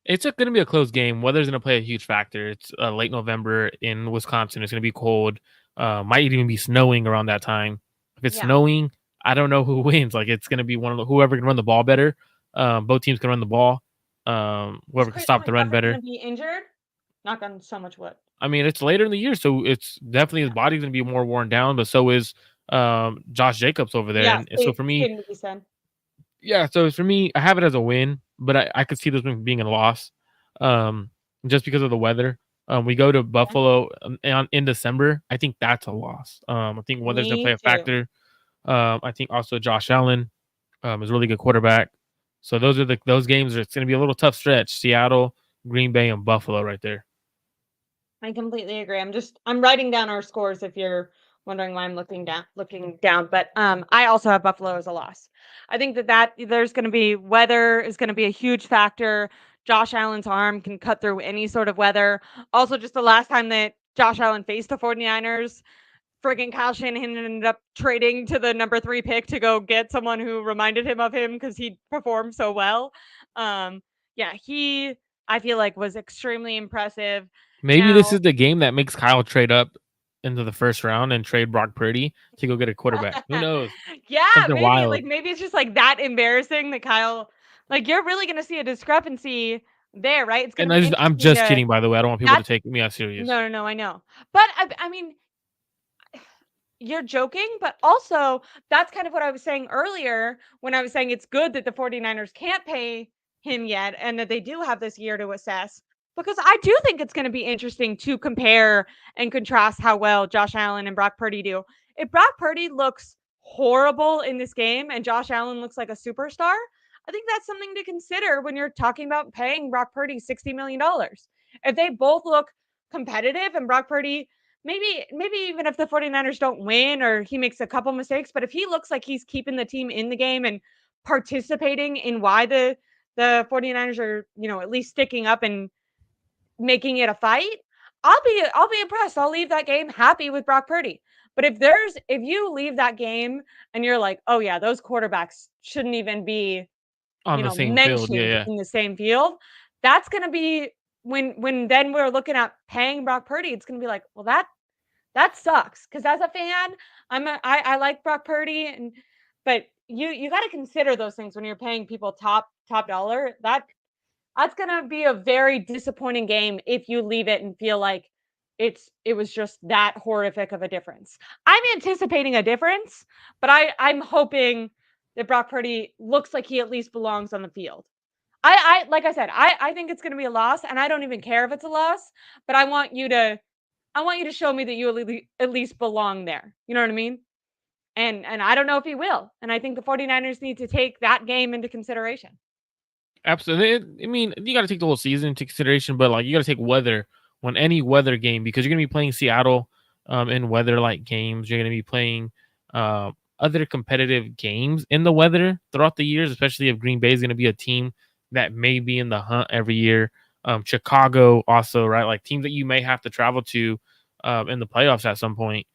it's going to be a close game. Weather's going to play a huge factor. It's late November in Wisconsin. It's going to be cold. Might even be snowing around that time. If it's Yeah. snowing, I don't know who wins. Like it's going to be whoever can run the ball better. Both teams can run the ball. Is Whoever can Christian stop the run McCaffrey better. going to be injured? Knock on so much wood. I mean, it's later in the year, so it's definitely his body's going to be more worn down. But so is Josh Jacobs over there. Yeah, And so for me, same to be said. yeah. So for me, I have it as a win, but I could see this one being a loss, um, just because of the weather. We go to Okay. Buffalo in December. I think that's a loss. I think weather's gonna play Me a too. factor. I think also Josh Allen is a really good quarterback. So those games are it's gonna be a little tough stretch. Seattle, Green Bay, and Buffalo right there. I completely agree. I'm writing down our scores if you're wondering why I'm looking down. But I also have Buffalo as a loss. I think that there's going to be weather is going to be a huge factor. Josh Allen's arm can cut through any sort of weather. Also, just the last time that Josh Allen faced the 49ers, friggin' Kyle Shanahan ended up trading to the number 3 pick to go get someone who reminded him of him because he performed so well. Um, yeah, he I feel like was extremely impressive. Maybe this Now, is the game that makes Kyle trade up into the first round and trade Brock Purdy to go get a quarterback. Who knows? yeah, Something maybe wild. like maybe it's just like that embarrassing that Kyle, like you're really gonna see a discrepancy there, right? It's gonna And be I'm interesting just to kidding, by the way. I don't want people to that's take me as serious. no, I know. But I mean, you're joking, but also that's kind of what I was saying earlier when I was saying it's good that the 49ers can't pay him yet and that they do have this year to assess because I do think it's going to be interesting to compare and contrast how well Josh Allen and Brock Purdy do. If Brock Purdy looks horrible in this game and Josh Allen looks like a superstar, I think that's something to consider when you're talking about paying Brock Purdy $60 million. If they both look competitive and Brock Purdy maybe even if the 49ers don't win or he makes a couple mistakes, but if he looks like he's keeping the team in the game and participating in why the 49ers are, at least sticking up and making it a fight, I'll be impressed. I'll leave that game happy with Brock Purdy. But if you leave that game and you're like, "Oh yeah, those quarterbacks shouldn't even be, On the same field. Yeah, mentioned yeah. in the same field," that's going to be when then we're looking at paying Brock Purdy, it's going to be like, "Well, that sucks because as a fan, I like Brock Purdy, but you got to consider those things when you're paying people top dollar. That's gonna be a very disappointing game if you leave it and feel like it was just that horrific of a difference. I'm anticipating a difference, but I'm hoping that Brock Purdy looks like he at least belongs on the field. I like I said, I think it's gonna be a loss, and I don't even care if it's a loss, but I want you to show me that you at least belong there. You know what I mean? And I don't know if he will. And I think the 49ers need to take that game into consideration. Absolutely. I mean, you got to take the whole season into consideration, but like you got to take weather on any weather game because you're going to be playing Seattle in weather like games. You're going to be playing other competitive games in the weather throughout the years, especially if Green Bay is going to be a team that may be in the hunt every year. Chicago also, right? Like teams that you may have to travel to in the playoffs at some point.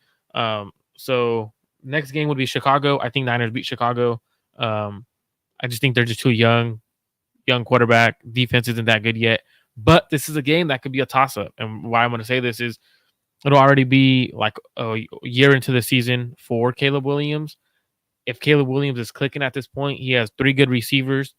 So next game would be Chicago. I think Niners beat Chicago. I just think they're just too young quarterback. Defense isn't that good yet. But this is a game that could be a toss up. And why I'm going to say this is it'll already be like a year into the season for Caleb Williams. If Caleb Williams is clicking at this point, he has 3 good receivers.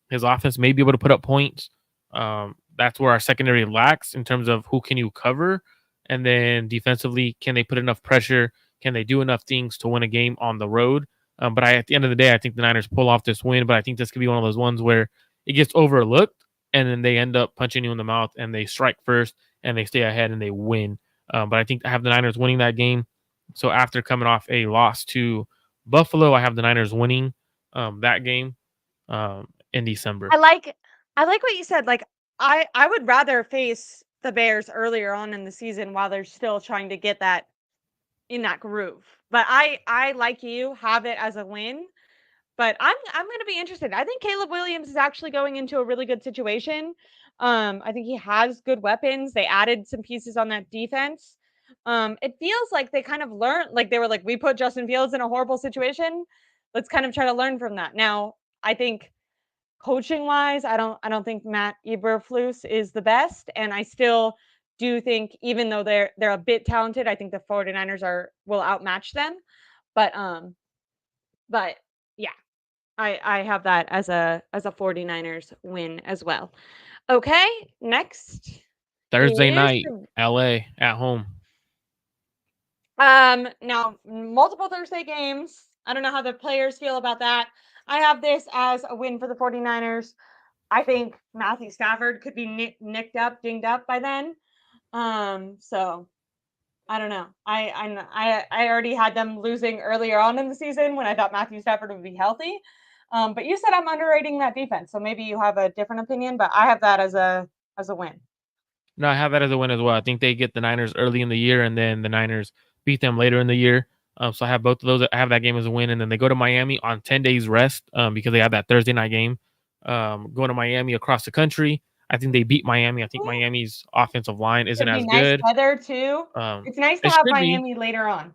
His offense may be able to put up points. That's where our secondary lacks in terms of who can you cover. And then defensively, can they put enough pressure? Can they do enough things to win a game on the road? But at the end of the day, I think the Niners pull off this win. But I think this could be one of those ones where it gets overlooked and then they end up punching you in the mouth and they strike first and they stay ahead and they win. But I think I have the Niners winning that game. So after coming off a loss to Buffalo, I have the Niners winning that game in I December. like I like what you said. Like, I would rather face the Bears earlier on in the season while they're still trying to get that in that groove. But I like you have it as a win. But I'm going to be interested. I think Caleb Williams is actually going into a really good situation. I think he has good weapons. They added some pieces on that defense. It feels like they kind of learned, like they were like, we put Justin Fields in a horrible situation. Let's kind of try to learn from that. Now, I think coaching wise, I don't think Matt Eberflus is the best, and I still do think even though they're a bit talented, I think the 49ers will outmatch them. But yeah, I have that as a 49ers win as well. Okay, next Thursday is night, LA at home. now multiple Thursday games. I don't know how the players feel about that. I have this as a win for the 49ers. I think Matthew Stafford could be nicked up, dinged up by then. So I don't know. I already had them losing earlier on in the season when I thought Matthew Stafford would be healthy. But you said I'm underrating that defense, so maybe you have a different opinion. But I have that as a win. No, I have that as a win as well. I think they get the Niners early in the year, and then the Niners beat them later in the year. So I have both of those. I have that game as a win, and then they go to Miami on 10 days rest because they have that Thursday night game. Going to Miami across the country. I think they beat Miami. I think Miami's offensive line isn't Should be as nice good. weather too. It's nice to It have should be. Miami later on.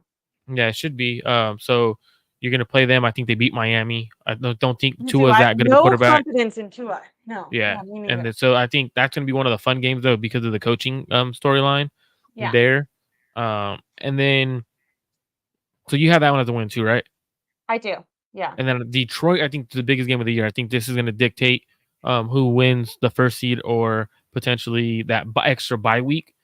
Yeah, it should be. So you're going to play them. I think they beat Miami. I don't think Me too. Tua is I have that good of a no quarterback. confidence in Tua. No, Yeah, yeah, me and neither. then, so I think that's going to be one of the fun games though because of the coaching storyline Yeah, there. And then so you have that one as a win too, right? I do. Yeah. And then Detroit, I think the biggest game of the year. I think this is going to dictate who wins the first seed or potentially that extra bye week.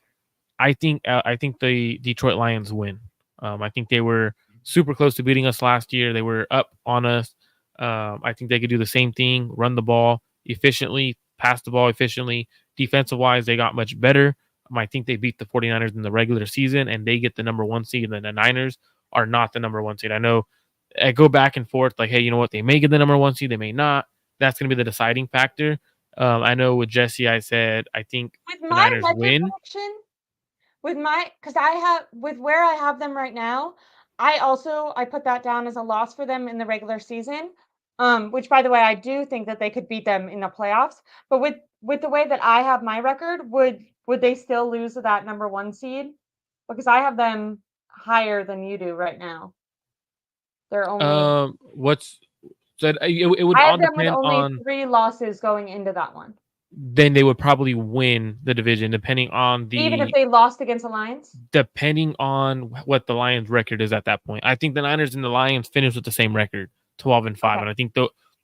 I think the Detroit Lions win. I think they were super close to beating us last year. They were up on us. I think they could do the same thing, run the ball efficiently, pass the ball efficiently. Defensive wise, they got much better. I think they beat the 49ers in the regular season and they get the number one seed, and then the Niners are not the number one seed. I know I go back and forth like, hey, you know what? They may get the number one seed, they may not. That's going to be the deciding factor. I know with Jesse, I said I think With the my Niners record win. prediction, because I have with where I have them right now, I put that down as a loss for them in the regular season. Which by the way, I do think that they could beat them in the playoffs. But with the way that I have my record, would they still lose to that number one seed? Because I have them higher than you do right now. They're only What's said? It would I all have them with depend only on. 3 losses going into that one. Then they would probably win the division, Even if they lost against the Lions? depending on what the Lions' record is at that point. I think the Niners and the Lions finish with the same record, 12-5, Okay. and I think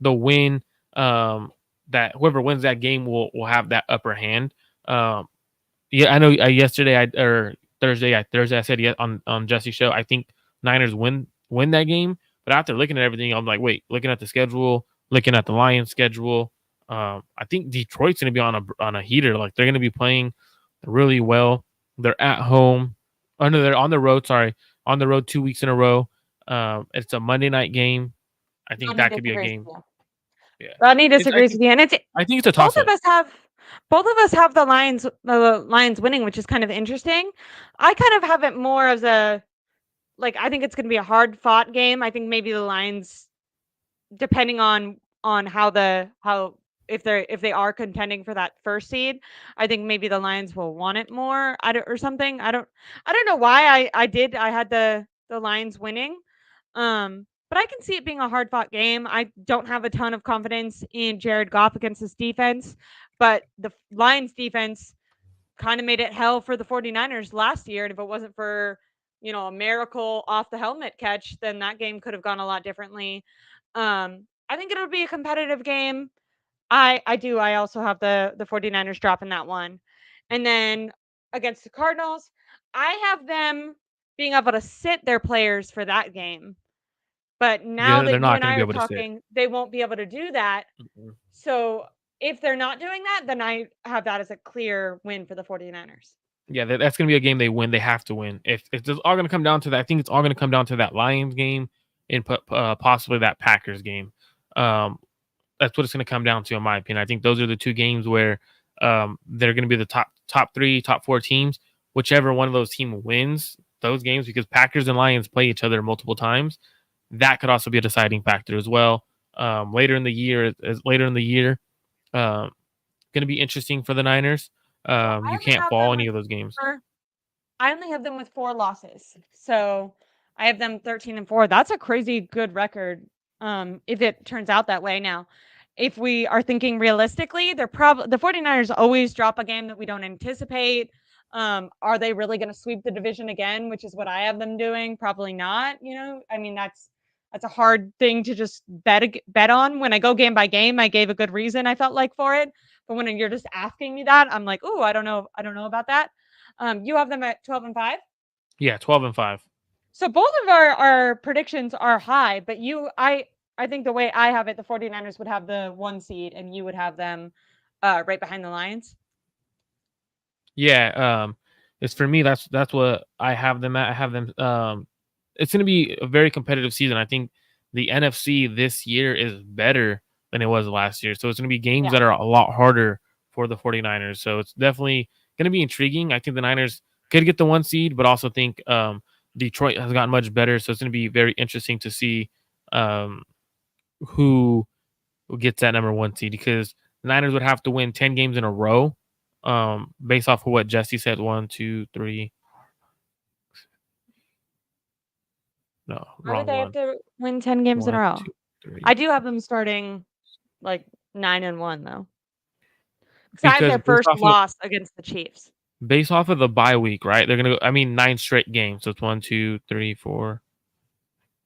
the win that whoever wins that game will have that upper hand. Yeah, I know. Yesterday or Thursday, I said on Jesse's show. I think Niners win that game. But after looking at everything, I'm like, wait, looking at the schedule, looking at the Lions schedule, I think Detroit's going to be on a heater. Like they're going to be playing really well. They're at home. Oh no, they're on the road. Sorry, on the road 2 weeks in a row. It's a Monday night game. I think Rodney that could be a disagrees game. with you. Yeah, Rodney it's. I disagrees think. with you, and it's I think it's a both toss of up. us have both of us have the Lions winning, which is kind of interesting. I kind of have it more as a like I think it's going to be a hard fought game. I think maybe the Lions, depending on how if they are contending for that first seed, I think maybe the Lions will want it more. Or something. I don't know why I had the Lions winning. But I can see it being a hard fought game. I don't have a ton of confidence in Jared Goff against this defense, but the Lions defense kind of made it hell for the 49ers last year. And if it wasn't for, a miracle off the helmet catch, then that game could have gone a lot differently. I think it'll be a competitive game. I also have the 49ers dropping that one. And then against the Cardinals, I have them being able to sit their players for that game. But now Yeah, they're that you not and going to I be are able to sit. talking, they won't be able to do that. Mm-mm. So if they're not doing that, then I have that as a clear win for the 49ers. Yeah, that's going to be a game they win. They have to win. If it's all going to come down to that, I think it's all going to come down to that Lions game and possibly that Packers game. Um, that's what it's going to come down to, in my opinion. I think those are the two games where they're going to be the top three, top four teams. Whichever one of those teams wins those games, because Packers and Lions play each other multiple times, that could also be a deciding factor as well. Later in the year, going to be interesting for the Niners. So I You only can't have fall them any with of those games. 4 I only have them with 4 losses. So I have them 13-4. That's a crazy good record, if it turns out that way. Now, if we are thinking realistically, the 49ers always drop a game that we don't anticipate. Are they really gonna sweep the division again, which is what I have them doing? Probably not, you know? I mean, that's a hard thing to just bet on. When I go game by game, I gave a good reason I felt like for it. But when you're just asking me that, I'm like, "Ooh, I don't know. I don't know about that." You have them at 12-5. Yeah, 12-5. So both of our predictions are high, but I think the way I have it, the 49ers would have the 1 seed and you would have them right behind the Lions. Yeah, it's for me. That's what I have them at. I have them. It's going to be a very competitive season. I think the NFC this year is better than it was last year. So it's going to be games Yeah. that are a lot harder for the 49ers. So it's definitely going to be intriguing. I think the Niners could get the 1 seed, but also think Detroit has gotten much better. So it's going to be very interesting to see um, who gets that number 1 seed, because the Niners would have to win 10 games in a row. Based off of what Jesse said, 1, 2, 3. No, Why would wrong they have one. to win 10 games in a 1, row? 2, 3. I do have them starting like 9-1 though. Because I have Because their first loss against the Chiefs. based off of the bye week, right? They're gonna go. I mean, 9 straight games. So it's 1, 2, 3, 4,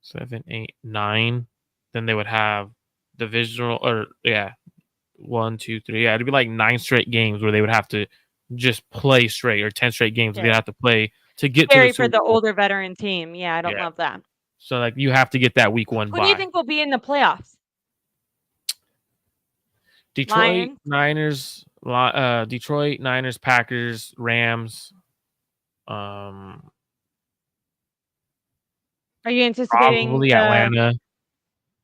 7, 8, 9. Then they would have divisional, or yeah, 1, 2, 3. Yeah, it'd be like 9 straight games where they would have to just play straight, or 10 straight games where they Scary. have to play to get to the Scary for Super the Bowl. older veteran team. Yeah, I don't Yeah. love that. So like you have to get that week 1 Who do you bye. think will be in the playoffs? Detroit, Lions? Niners, Detroit, Niners, Packers, Rams, um, Are you anticipating probably Atlanta.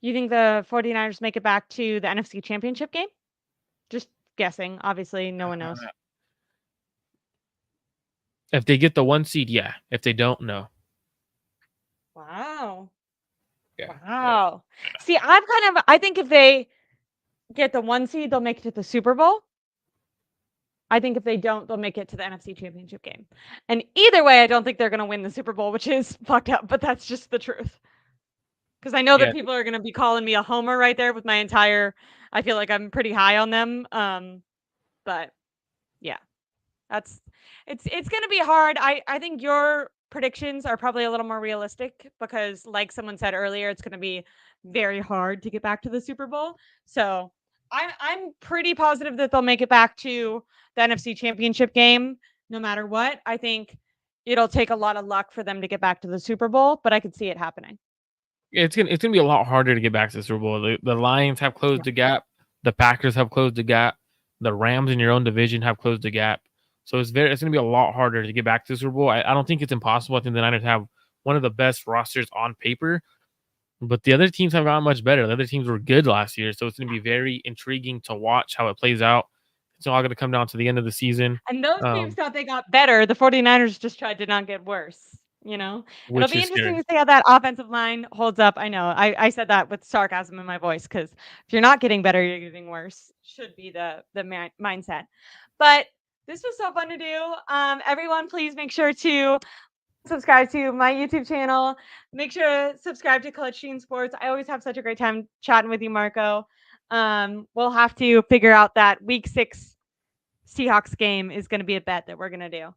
you think the 49ers make it back to the NFC Championship game? Just guessing. Obviously, no one knows. If they get the 1 seed, yeah. If they don't, no. Wow. Yeah. Wow. See, I think if they get the 1 seed, they'll make it to the Super Bowl. I think if they don't, they'll make it to the NFC Championship game. And either way, I don't think they're going to win the Super Bowl, which is fucked up, but that's just the truth. Because I know that Yeah. people are going to be calling me a homer right there with my entire. I feel like I'm pretty high on them. But yeah, that's it's going to be hard. I think your predictions are probably a little more realistic because, like someone said earlier, it's going to be very hard to get back to the Super Bowl. So I'm pretty positive that they'll make it back to the NFC Championship game, no matter what. I think it'll take a lot of luck for them to get back to the Super Bowl, but I could see it happening. It's gonna be a lot harder to get back to the Super Bowl. The Lions have closed Yeah. the gap. The Packers have closed the gap. The Rams in your own division have closed the gap. So it's gonna be a lot harder to get back to the Super Bowl. I don't think it's impossible. I think the Niners have one of the best rosters on paper, but the other teams have gotten much better. The other teams were good last year, so it's gonna be very intriguing to watch how it plays out. It's all gonna come down to the end of the season, And those teams thought they got better. The 49ers just tried to not get worse, you know? It'll which be is interesting scary. to see how that offensive line holds up. I know. I said that with sarcasm in my voice because if you're not getting better, you're getting worse. Should be the mindset. But this was so fun to do. Everyone, please make sure to subscribe to my YouTube channel. Make sure to subscribe to Clutch Sheen Sports. I always have such a great time chatting with you, Marco. We'll have to figure out that week 6 Seahawks game is going to be a bet that we're going to do.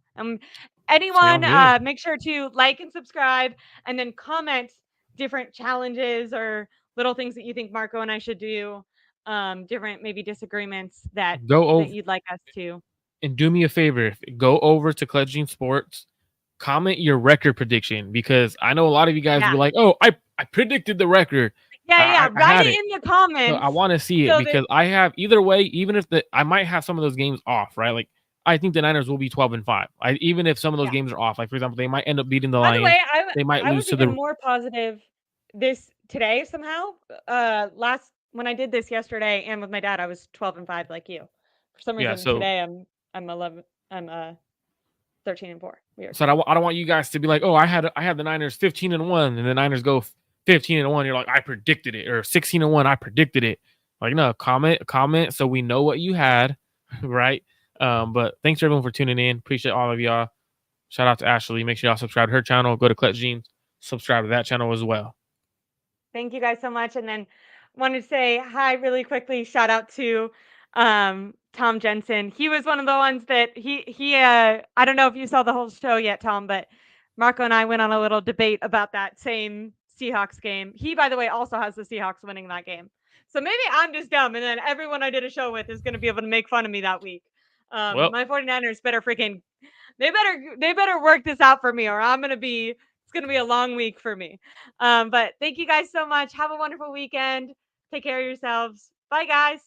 Anyone, Sounds good. make sure to like and subscribe, and then comment different challenges or little things that you think Marco and I should do. Different maybe disagreements that Go over you'd like us to. and do me a favor. Go over to Clutching Sports, comment your record prediction, because I know a lot of you guys Yeah, were like, "Oh, I predicted the record. yeah. I Write had it it." in the So I comments want to see it, so that because I have either way. Even if I might have some of those games off, right? Like I think the Niners will be 12-5. Even if some of those yeah. games are off, like for example, they might end up beating the By the Lions. way, They might I lose was to even the more positive this today somehow. Last when I did this yesterday and with my dad, I was 12-5 like you. For some Yeah, reason so today I'm 11 I'm 13-4. Weird. so I don't want you guys to be like, oh, I had the Niners 15-1, and the Niners go 15-1. You're like, I predicted it, or 16-1, I predicted it. Like, no, comment, so we know what you had, right? But thanks everyone for tuning in. Appreciate all of y'all. Shout out to Ashley. Make sure y'all subscribe to her channel. Go to Clutch Jeans, subscribe to that channel as well. Thank you guys so much. And then wanted to say hi really quickly. Shout out to Tom Jensen. He was one of the ones that he I don't know if you saw the whole show yet, Tom, but Marco and I went on a little debate about that same Seahawks game. He, by the way, also has the Seahawks winning that game. So maybe I'm just dumb, and then everyone I did a show with is going to be able to make fun of me that week. Well, My 49ers better freaking they better work this out for me, or it's gonna be a long week for me. But thank you guys so much. Have a wonderful weekend. Take care of yourselves. Bye, guys.